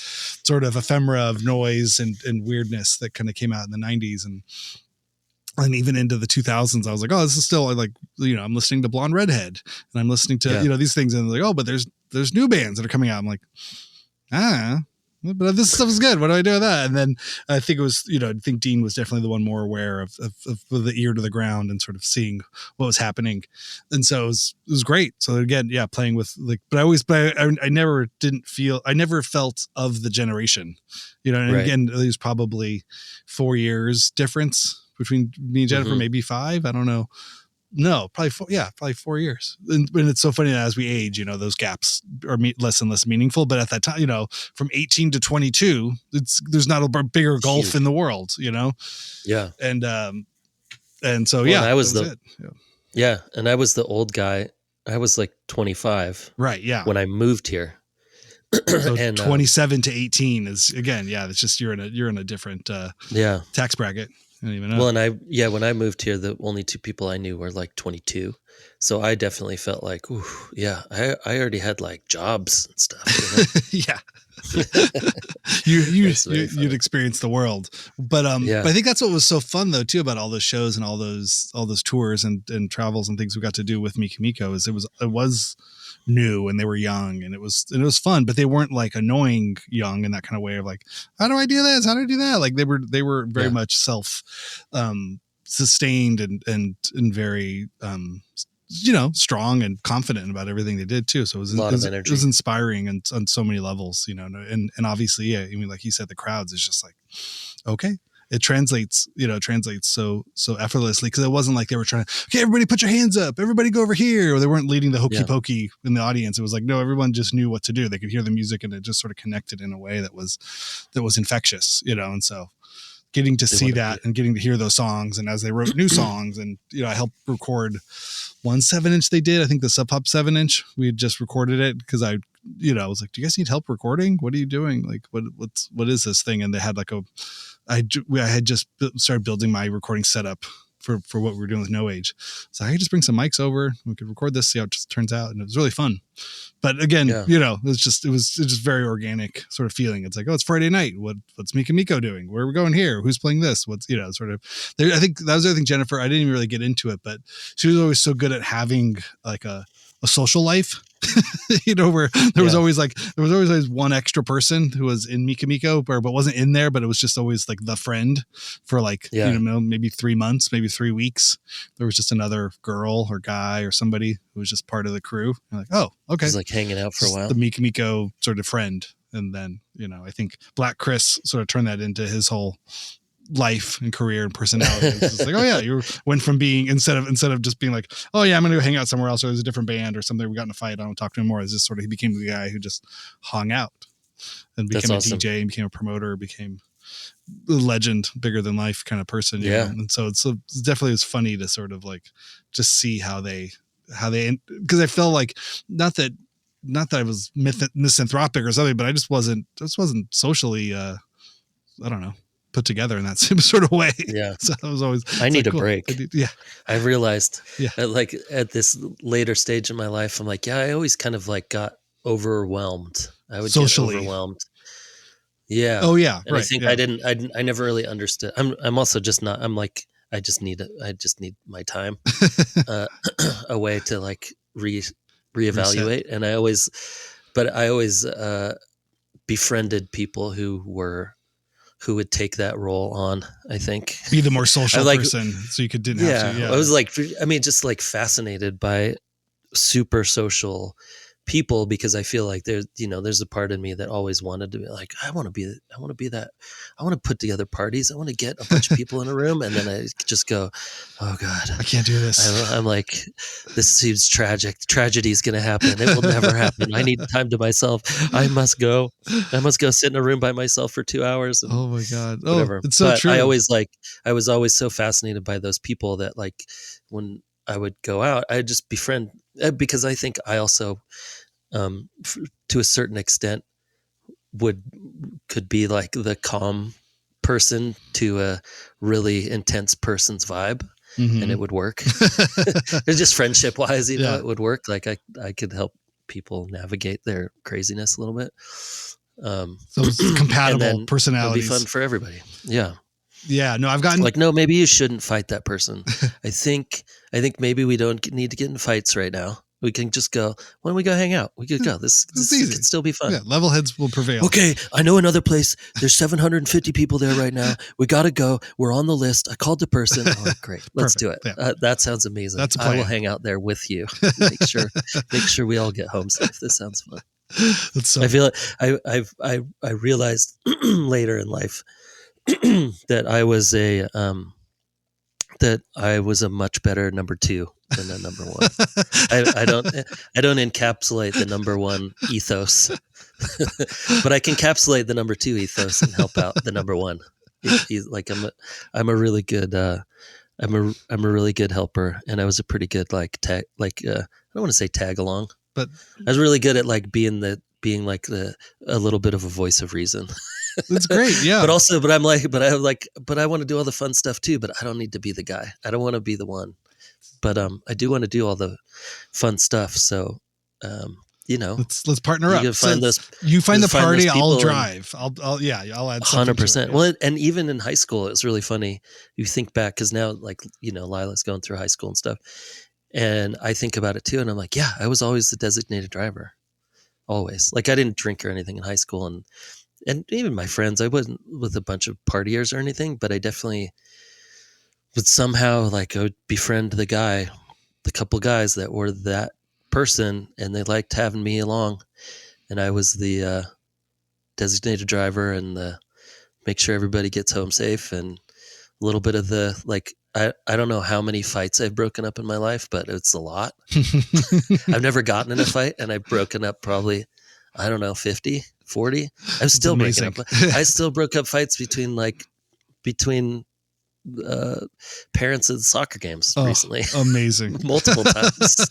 sort of ephemera of noise and weirdness that kind of came out in the 90s and even into the 2000s. I was like, oh, this is still like, you know, I'm listening to Blonde Redhead and I'm listening to, you know, these things, and like, oh, but there's new bands that are coming out. I'm like, but this stuff is good. What do I do with that? And then I think it was, you know, I think Dean was definitely the one more aware of the ear to the ground and sort of seeing what was happening. And so it was great. So again, yeah, playing with like, but I never felt of the generation, you know, and again, there's probably 4 years difference between me and Jennifer, maybe 5. I don't know. No, probably 4. Yeah, probably 4 years. And it's so funny that as we age, you know, those gaps are less and less meaningful. But at that time, you know, from 18 to 22, there's not a bigger gulf in the world, you know?
Yeah.
And so, yeah.
I was and I was the old guy. I was like 25.
Right. Yeah.
When I moved here.
So and 27 to 18 is, again, yeah, it's just you're in a different tax bracket. I don't even know.
Well, and when I moved here, the only 2 people I knew were like 22. So I definitely felt like, ooh, yeah, I already had like jobs and stuff. You know?
Yeah. You'd experience the world. But but I think that's what was so fun though too about all those shows and all those tours and travels and things we got to do with Mikimiko is it was new and they were young and it was fun, but they weren't like annoying young in that kind of way of like, how do I do this? How do I do that? Like they were very much self sustained and very you know, strong and confident about everything they did too. So it was inspiring and on so many levels, you know, and obviously, yeah, I mean, like he said, the crowds is just like, okay. It translates so effortlessly because it wasn't like they were trying to, okay, everybody put your hands up, everybody go over here, or they weren't leading the hokey pokey in the audience. It was like, no, everyone just knew what to do. They could hear the music and it just sort of connected in a way that was infectious, you know. And so getting to see that and getting to hear those songs, and as they wrote new songs, and you know, I helped record one 7-inch they did. I think the Sub Pop 7-inch, we had just recorded it because I was like, do you guys need help recording? What are you doing? Like, what is this thing? And they had like I had just started building my recording setup for what we were doing with No Age. So I could just bring some mics over. We could record this, see how it just turns out. And it was really fun. But again, you know, it was just very organic sort of feeling. It's like, oh, it's Friday night. What's Mikimiko doing? Where are we going here? Who's playing this? What's, you know, sort of there. I think that was the other thing, Jennifer, I didn't even really get into it, but she was always so good at having like a social life. You know, where there was always one extra person who was in Mikimiko but wasn't in there, but it was just always like the friend for like, you know, maybe 3 months, maybe 3 weeks. There was just another girl or guy or somebody who was just part of the crew. You're like, oh, okay.
Just like hanging out for a while.
The Mikimiko sort of friend. And then, you know, I think Black Chris sort of turned that into his whole life and career and personality. It's just like, oh yeah, you went from being instead of just being like, oh yeah, I'm gonna go hang out somewhere else, or there's a different band or something, we got in a fight, I don't talk to him more. It's just sort of he became the guy who just hung out and became a DJ and became a promoter, became a legend, bigger than life kind of person. You know? And so it's definitely was funny to sort of like just see how they because I felt like not that I was misanthropic or something, but I just wasn't socially I don't know, put together in that same sort of way. Yeah. So I was always,
I need a break.
Yeah.
I realized that like at this later stage in my life, I'm like, I always kind of like got overwhelmed. I would socially get overwhelmed. Yeah.
Oh yeah.
And I think I never really understood. I'm also just not, I'm like, I just need my time a way to like reevaluate. Reset. And I always befriended people who would take that role on, I think.
Be the more social person so you didn't have to. Yeah.
I was like, I mean, just like fascinated by super social people, because I feel like there's a part in me that always wanted to be like, I want to be that. I want to put together parties. I want to get a bunch of people in a room. And then I just go, oh God,
I can't do this.
I'm like, this seems tragic. Tragedy is going to happen. It will never happen. I need time to myself. I must go sit in a room by myself for 2 hours. And
oh my God.
whatever.
Oh, it's so
but
true.
I was always so fascinated by those people that, like, when I would go out, I'd just befriend, because I think I also, to a certain extent, could be like the calm person to a really intense person's vibe, and it would work. It's just friendship wise, it would work. Like I could help people navigate their craziness a little bit.
So it's compatible personalities.
It'd be fun for everybody. Yeah.
Yeah. No, I've gotten
like, no, maybe you shouldn't fight that person. I think maybe we don't need to get in fights right now. We can just go, when we go hang out, we could go. This could still be fun.
Yeah, level heads will prevail.
Okay, I know another place. There's 750 people there right now. We got to go. We're on the list. I called the person. Oh, great. Let's do it. Yeah. That sounds amazing.
That's a plan.
I will hang out there with you. Make sure we all get home safe. This sounds fun. I feel like I realized later in life that I was a much better number 2 than a number 1. I don't encapsulate the number 1 ethos, but I can encapsulate the number 2 ethos and help out the number 1. Like I'm a really good I'm a really good helper, and I was a pretty good I don't want to say tag along, but I was really good at like being a little bit of a voice of reason.
That's great. Yeah.
but I want to do all the fun stuff too, but I don't need to be the guy. I don't want to be the one, but I do want to do all the fun stuff. So,
let's partner up.
You find
the party. I'll drive. I'll add
100%. Well, and even in high school, it was really funny. You think back, cause now Lila's going through high school and stuff. And I think about it too. And I'm like, yeah, I was always the designated driver. Always. Like I didn't drink or anything in high school, and even my friends, I wasn't with a bunch of partiers or anything, but I definitely would somehow I would befriend the couple guys that were that person, and they liked having me along. And I was the designated driver and make sure everybody gets home safe, and a little bit of I don't know how many fights I've broken up in my life, but it's a lot. I've never gotten in a fight, and I've broken up probably, I don't know, 50, 40. I'm still breaking up. I still broke up fights between parents at soccer games recently.
Amazing.
Multiple times.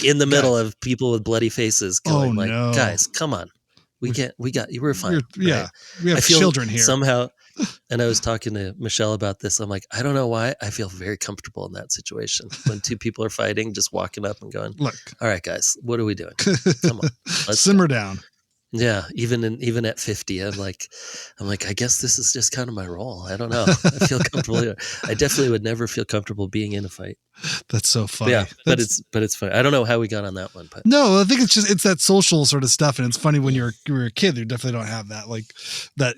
In the middle of people with bloody faces going guys, come on. We're fine.
Yeah. We have children here.
Somehow, and I was talking to Michelle about this. I'm like, I don't know why I feel very comfortable in that situation when two people are fighting, just walking up and going, look, all right, guys, what are we doing? Come on.
Let's simmer down.
Yeah. Even at 50, I'm like, I guess this is just kind of my role. I don't know. I feel comfortable. I definitely would never feel comfortable being in a fight. That's so funny. Yeah, but it's funny. I don't know how we got on that one, but
no, I think it's that social sort of stuff, and it's funny when you're a kid, you definitely don't have that that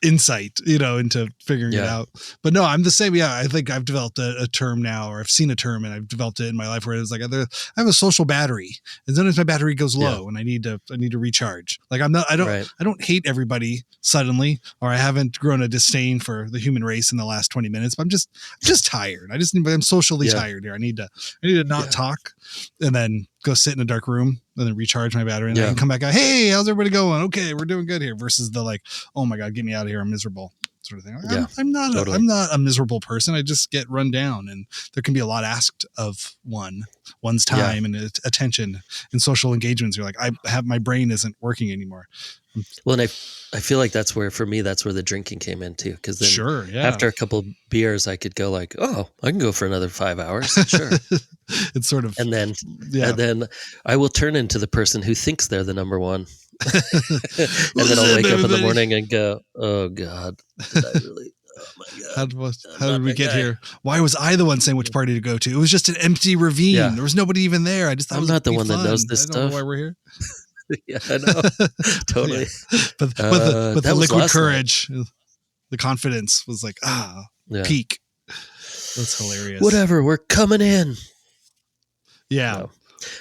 insight, into figuring it out. But no, I'm the same. Yeah, I think I've developed a term now, or I've seen a term, and I've developed it in my life where it's like I have a social battery, and sometimes my battery goes low, and I need to recharge. I don't hate everybody suddenly, or I haven't grown a disdain for the human race in the last 20 minutes. But I'm just tired. I'm socially tired here. I need to not talk, and then go sit in a dark room and then recharge my battery, and then come back out. Hey, how's everybody going? Okay, we're doing good here. Versus the oh my God, get me out of here. I'm miserable sort of thing. I'm not a miserable person. I just get run down, and there can be a lot asked of one's time and attention and social engagements. You're like, my brain isn't working anymore.
Well, and I feel like that's where the drinking came in too. Cause then after a couple of beers, I could go oh, I can go for another 5 hours. Sure.
It's sort of,
and then I will turn into the person who thinks they're the number one. And then I'll wake up in the morning and go, oh God, did I really? Oh my God.
How did we get here? Why was I the one saying which party to go to? It was just an empty ravine. Yeah. There was nobody even there. I just thought
I'm not the one that knows this stuff.
I don't know why we're here.
Yeah, I know. Totally.
But the liquid courage, the confidence was peak. That's hilarious.
Whatever, we're coming in.
Yeah.
No.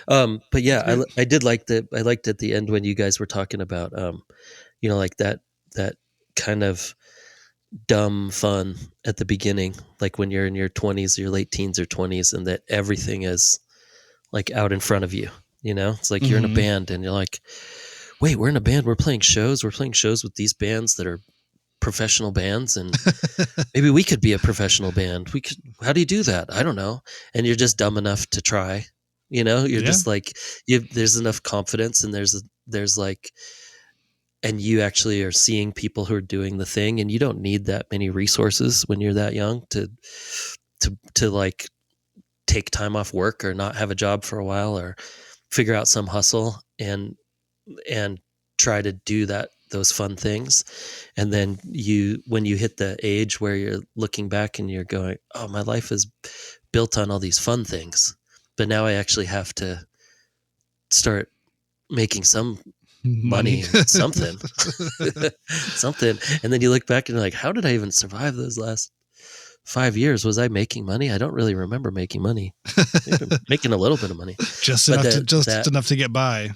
But yeah,
That's great.
I did like that. I liked at the end when you guys were talking about, like that kind of dumb fun at the beginning, like when you're in your 20s, your late teens or 20s, and that everything is like out in front of you. It's like you're in a
Mm-hmm.
band and you're like, wait, we're in a band. We're playing shows. We're playing shows with these bands that are professional bands, and maybe we could be a professional band. We could. How do you do that? I don't know. And you're just dumb enough to try. You're
Yeah.
just like there's enough confidence, and there's like, and you actually are seeing people who are doing the thing, and you don't need that many resources when you're that young to like take time off work or not have a job for a while or figure out some hustle and try to do those fun things. And then when you hit the age where you're looking back and you're going, oh, my life is built on all these fun things, but now I actually have to start making some money and something something. And then you look back and you're like, how did I even survive those last 5 years? Was I making money? I don't really remember making money. Maybe making a little bit of money,
just
but
enough to get by.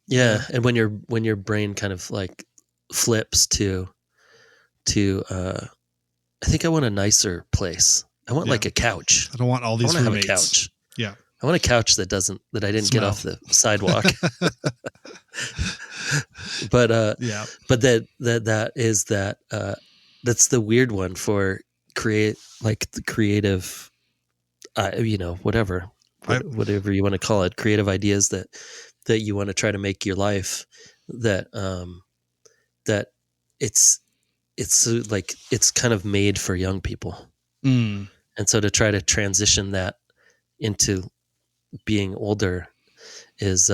Yeah. And when your brain kind of like flips to I think I want a nicer place. I want like a couch.
I don't want all these
I want to
roommates.
have a couch.
Yeah.
I want a couch that I didn't
Smell.
get off the sidewalk. But that's the weird one for the creative, whatever you want to call it, creative ideas that you want to try to make your life, that it's like it's kind of made for young people.
Mm.
And so to try to transition that into being older is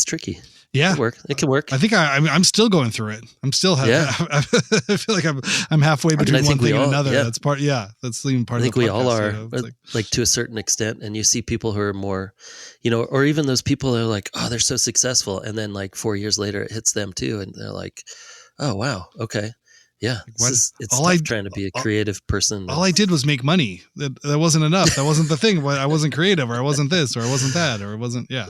tricky.
Yeah,
it can work.
I think I'm still going through it. I'm still I feel like I'm halfway between one thing and another.
Yeah.
That's part. Yeah, that's even part.
I think
of the
we
podcast,
all are, like to a certain extent. And you see people who are more, or even those people that are like, oh, they're so successful, and then like 4 years later, it hits them too, and they're like, oh wow, okay. Yeah, it's tough trying to be a creative person.
All I did was make money. That wasn't enough. That wasn't the thing. I wasn't creative, or I wasn't this, or I wasn't that, or it wasn't. Yeah,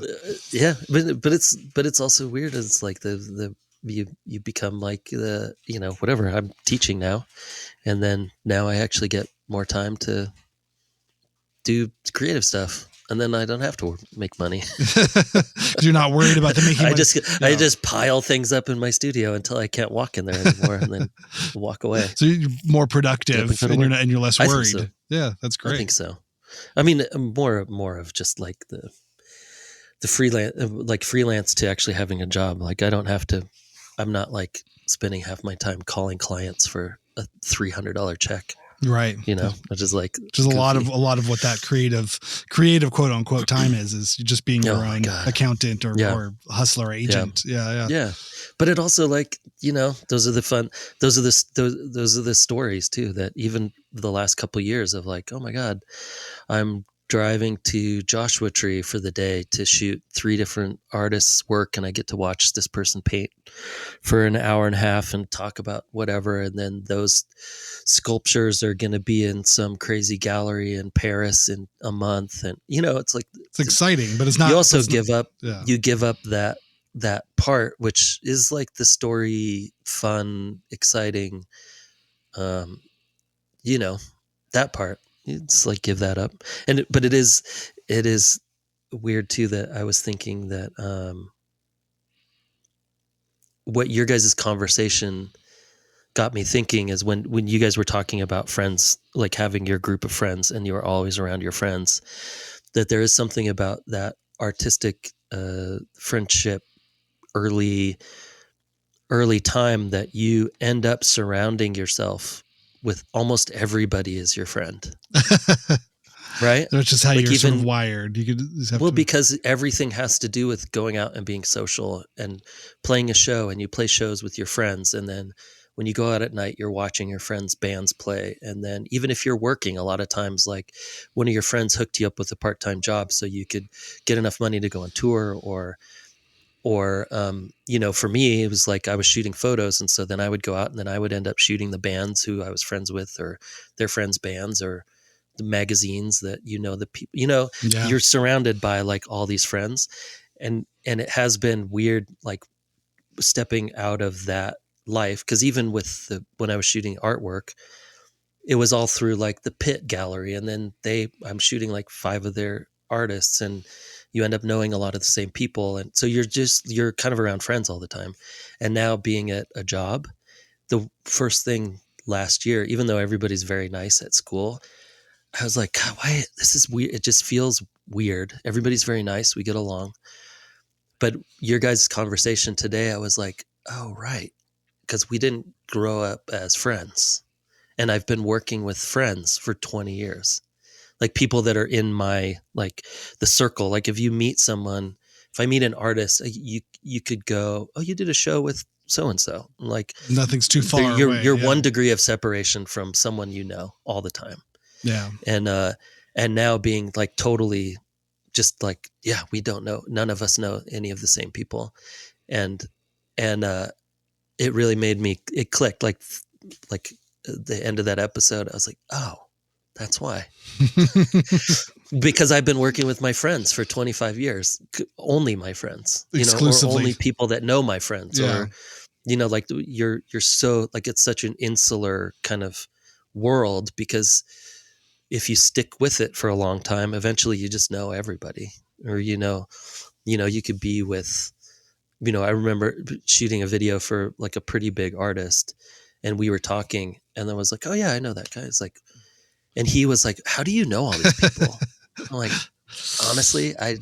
but it's also weird. It's like you become like the whatever. I'm teaching now, and then now I actually get more time to do creative stuff. And then I don't have to make money.
You're not worried about the making money.
I just pile things up in my studio until I can't walk in there anymore, and then walk away.
So you're more productive, and you're less worried.
So.
Yeah, that's great.
I think so. I mean, more of just like the freelance to actually having a job. Like I don't have to. I'm not like spending half my time calling clients for a $300 check.
Right.
Which is like
just a lot of what that creative quote unquote time is just being your own accountant or hustler or agent. Yeah.
But it also like, those are the stories too, that even the last couple of years of like, oh my God, I'm driving to Joshua Tree for the day to shoot 3 different artists' work, and I get to watch this person paint for an hour and a half and talk about whatever, and then those sculptures are going to be in some crazy gallery in Paris in a month, and it's like
it's exciting, but it's not.
You also give up. Yeah. You give up that part, which is like the story, fun, exciting. That part. It's like give that up, but it is weird too that I was thinking that what your guys' conversation got me thinking is when you guys were talking about friends, like having your group of friends and you were always around your friends, that there is something about that artistic friendship early time that you end up surrounding yourself with almost everybody as your friend. Right?
That's just how you're sort of wired. You could
because everything has to do with going out and being social and playing a show, and you play shows with your friends, and then when you go out at night, you're watching your friends' bands play. And then even if you're working, a lot of times, like one of your friends hooked you up with a part-time job so you could get enough money to go on tour, or for me, it was like I was shooting photos. And so then I would go out and then I would end up shooting the bands who I was friends with or their friends' bands, or the magazines that, the people,
Yeah.
you're surrounded by like all these friends, and it has been weird, like stepping out of that life. Cause even with when I was shooting artwork, it was all through like the Pitt gallery. And then I'm shooting like 5 of their artists, and you end up knowing a lot of the same people. And so you're kind of around friends all the time. And now being at a job, the first thing last year, even though everybody's very nice at school, I was like, God, why this is weird. It just feels weird. Everybody's very nice. We get along. But your guys' conversation today, I was like, oh, right. Because we didn't grow up as friends. And I've been working with friends for 20 years. Like people that are in my, like the circle. Like if you meet someone, if I meet an artist, you could go, oh, you did a show with so-and-so. Like
nothing's too far away.
You're 1 degree of separation from someone all the time.
Yeah.
And now being like totally just like, yeah, we don't know. None of us know any of the same people. And it really made me, it clicked like the end of that episode. I was like, oh, that's why. Because I've been working with my friends for 25 years, only my friends,
exclusively.
or only people that know my friends, or, like you're so like, it's such an insular kind of world, because if you stick with it for a long time, eventually you just know everybody, or, you could be with, I remember shooting a video for like a pretty big artist, and we were talking, and I was like, oh yeah, I know that guy. It's like, and he was like, how do you know all these people? I'm like, honestly, I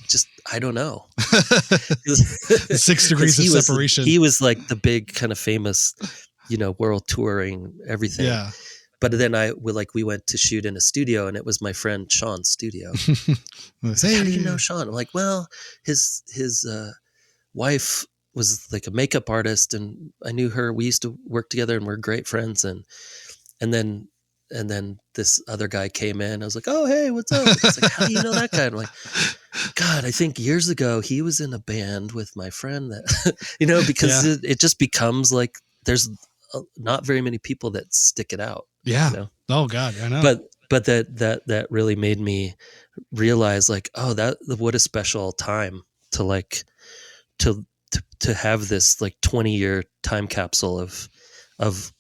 don't know.
6 degrees of separation.
He was like the big kind of famous, world touring everything.
Yeah.
But then we went to shoot in a studio, and it was my friend Sean's studio. Like, how do you know Sean? I'm like, well, his wife was like a makeup artist, and I knew her. We used to work together, and we're great friends. And then this other guy came in. I was like, oh, hey, what's up? It's like, how do you know that guy? And I'm like, God, I think years ago he was in a band with my friend that, because it just becomes like there's not very many people that stick it out.
Yeah. Oh God, I know.
But that really made me realize, like, oh, what a special time to like to have this like 20-year time capsule of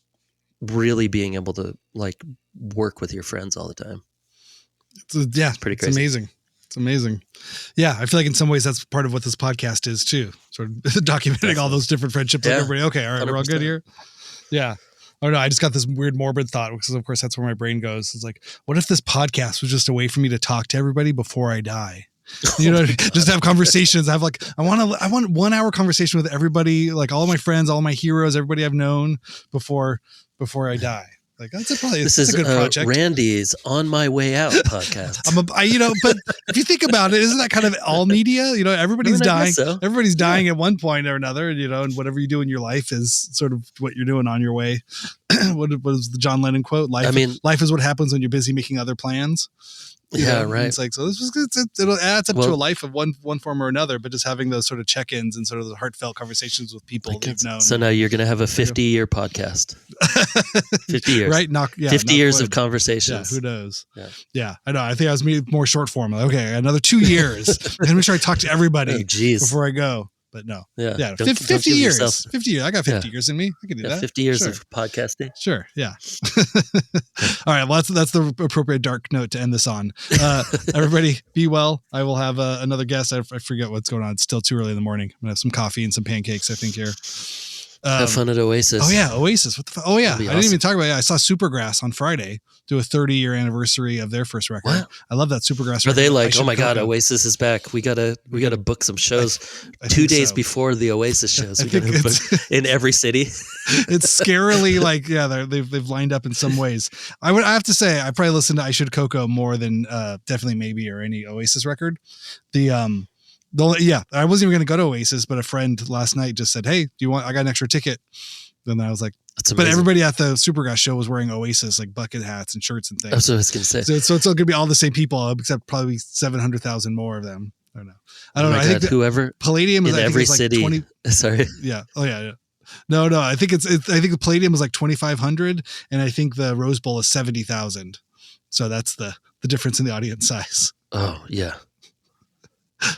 really being able to like work with your friends all the time.
It's pretty crazy. It's amazing. Yeah. I feel like in some ways that's part of what this podcast is too. Sort of documenting all those different friendships. Like everybody, okay. All right. 100%. We're all good here. Yeah. Oh no, I just got this weird morbid thought, because of course that's where my brain goes. It's like, what if this podcast was just a way for me to talk to everybody before I die? Just have conversations. I want 1 hour conversation with everybody, like all my friends, all my heroes, everybody I've known before I die. Like that's a good project.
Randy's On My Way Out podcast.
But if you think about it, isn't that kind of all media? Everybody's dying.
So.
Everybody's dying at one point or another, and whatever you do in your life is sort of what you're doing on your way. What was the John Lennon quote? Life is what happens when you're busy making other plans. Right. It's like, so it'll add up to a life of one form or another, but just having those sort of check-ins and sort of the heartfelt conversations with people you've known.
So now you're going to have a 50-year podcast. 50 years.
Right.
50 years of conversations.
Yeah, who knows? Yeah. I know. I think I was more short form. Okay. Another 2 years. And make sure I talk to everybody before I go. But no.
Yeah.
50 years. 50 years. I got 50 years in me. I can do that.
50 years of podcasting.
Sure. Yeah. All right. Well, that's the appropriate dark note to end this on. Everybody be well. I will have another guest. I forget what's going on. It's still too early in the morning. I'm going to have some coffee and some pancakes, I think, here.
Have fun at Oasis.
Oh yeah. Oasis. What the Oh yeah. I didn't even talk about it. I saw Supergrass on Friday do a 30-year anniversary of their first record. Wow. I love that Supergrass record.
Are they like, oh my God, Oasis is back. We gotta book some shows 2 days before the Oasis shows. We gotta book in every city.
It's scarily like, they've lined up in some ways. I have to say, I probably listened to I Should Coco more than definitely Maybe or any Oasis record. I wasn't even going to go to Oasis, but a friend last night just said, hey, I got an extra ticket. And I was like, but everybody at the Supergrass show was wearing Oasis, like bucket hats and shirts and things.
That's what I was going to say.
So it's going to be all the same people, except probably 700,000 more of them. I don't know. I think
whoever
Palladium is
in every
like
city.
20.
Sorry.
Yeah. Oh yeah. No. I think I think the Palladium is like 2,500, and I think the Rose Bowl is 70,000. So that's the the difference in the audience size.
Oh yeah.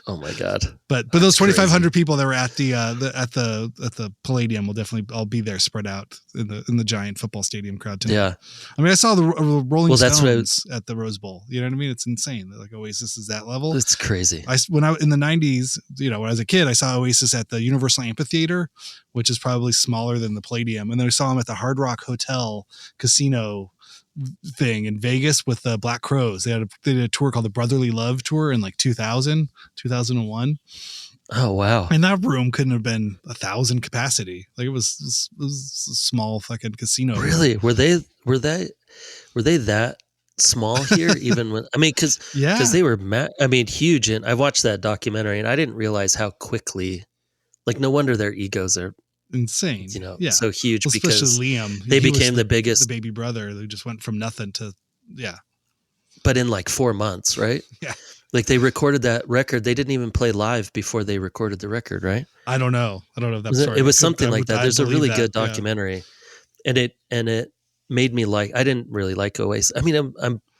Oh my God.
But those 2,500 people that were at the Palladium will definitely all be there, spread out in the giant football stadium crowd tonight.
Yeah.
I mean, I saw the Rolling Stones at the Rose Bowl. You know what I mean? It's insane. Like Oasis is that level.
It's crazy.
When I in the 90s, when I was a kid, I saw Oasis at the Universal Amphitheater, which is probably smaller than the Palladium, and then I saw them at the Hard Rock Hotel Casino thing in Vegas with the Black Crowes. They did a tour called the Brotherly Love Tour in like 2001.
Oh wow.
And that room couldn't have been 1,000 capacity. Like it was a small fucking casino.
Really? Were they that small here? Even when, I mean, because they were huge. And I watched that documentary and I didn't realize how quickly, like, no wonder their egos are
insane,
so huge,
because Liam,
they became the biggest,
the baby brother who just went from nothing to
but in like 4 months, right?
Yeah,
like they recorded that record. They didn't even play live before they recorded the record, right?
I don't know if that's right.
It was something like that. There's a really good documentary, and it made me like. I didn't really like Oasis. I mean,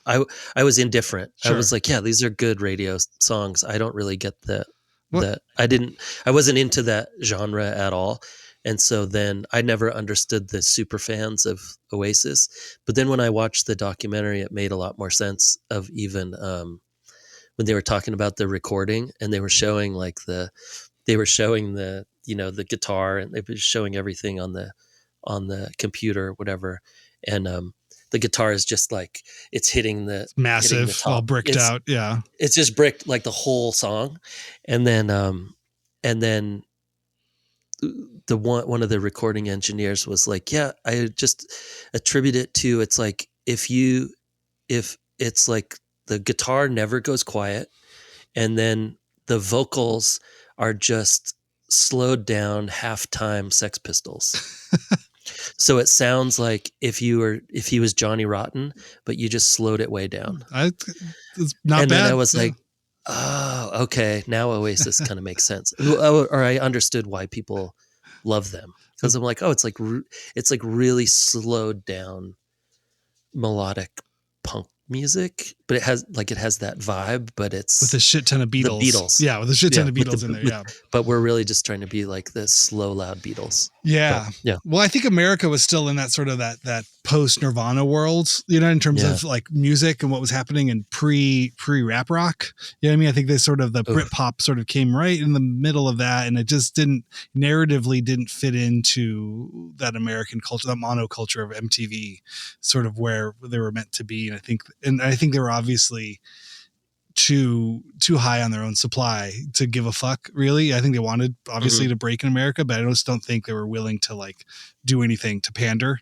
I was indifferent. Sure. I was like, yeah, these are good radio songs. I don't really get that. I wasn't into that genre at all. And so then I never understood the super fans of Oasis. But then when I watched the documentary, it made a lot more sense of even when they were talking about the recording and they were showing the guitar and they were showing everything on the computer or whatever. And the guitar is just like, it's hitting the
massive, all bricked out. Yeah.
It's just bricked like the whole song. And then the one of the recording engineers was like, yeah, I just attribute it to, it's like, if it's like the guitar never goes quiet and then the vocals are just slowed down halftime Sex Pistols. So it sounds like if he was Johnny Rotten, but you just slowed it way down.
It's not bad.
And then I was like, oh, okay. Now Oasis kind of makes sense. Or I understood why people love them, because I'm like, oh, it's like really slowed down melodic punk music, but it has that vibe, but it's
with a shit ton of Beatles.
The Beatles.
Yeah, with a shit ton of Beatles in there. Yeah.
But we're really just trying to be like the slow, loud Beatles.
Yeah.
But, yeah.
Well, I think America was still in that sort of that post Nirvana world, in terms of like music and what was happening in pre rap rock. You know what I mean? I think they sort of the Britpop sort of came right in the middle of that, and it just didn't fit into that American culture, that monoculture of MTV, sort of where they were meant to be. And I think they were obviously too high on their own supply to give a fuck, really. I think they wanted obviously to break in America, but I just don't think they were willing to like do anything to pander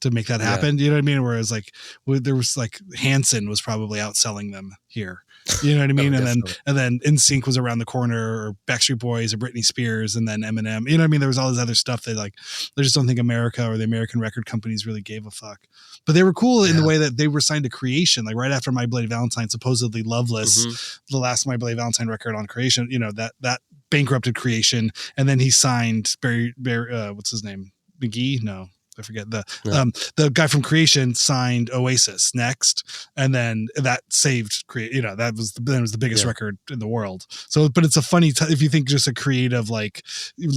to make that happen. You know what I mean? Whereas like there was like Hanson was probably outselling them here. You know what I mean? And then NSYNC was around the corner, or Backstreet Boys, or Britney Spears, and then Eminem. You know what I mean? There was all this other stuff that like, I just don't think America or the American record companies really gave a fuck. But they were cool in the way that they were signed to Creation. Like right after My Bloody Valentine, supposedly Loveless, the last My Bloody Valentine record on Creation, that bankrupted Creation. And then he signed Barry what's his name? McGee? No. I forget the guy from Creation signed Oasis next, and then that saved that was the biggest record in the world. So, but it's a funny if you think just a creative like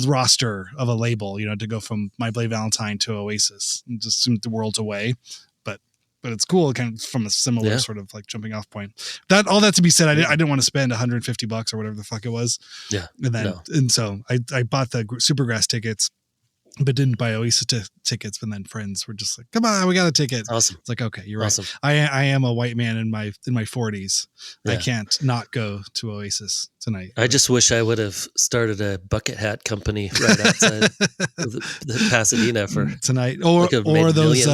roster of a label, to go from My Bloody Valentine to Oasis, and just seemed the worlds away. But it's cool, kind of from a similar sort of like jumping off point. All that to be said, I didn't want to spend $150 or whatever the fuck it was. Yeah, and so I bought the Supergrass tickets, but didn't buy Oasis tickets. And then friends were just like, come on, we got a ticket.
Awesome.
It's like, okay, you're awesome. Right. I am a white man in my 40s. Yeah. I can't not go to Oasis tonight.
I just wish I would have started a bucket hat company right outside the Pasadena for
tonight. Or those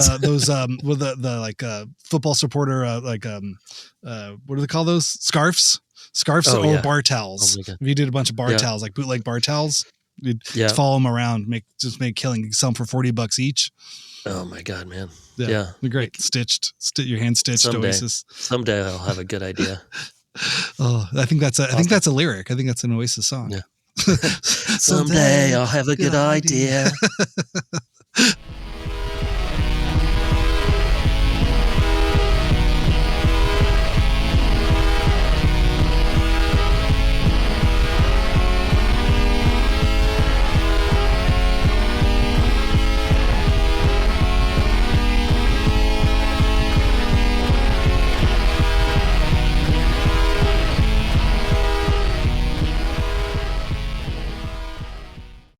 with the like football supporter, what do they call those? Scarves or bar towels. If you did a bunch of bar towels, like bootleg bar towels, you'd follow them around, make killing, sell them for $40 each.
Oh my God, man.
Yeah. Great. Your hand stitched Oasis.
Someday I'll have a good idea.
Oh, I think that's a lyric. I think that's an Oasis song.
Yeah. Someday I'll have a good idea.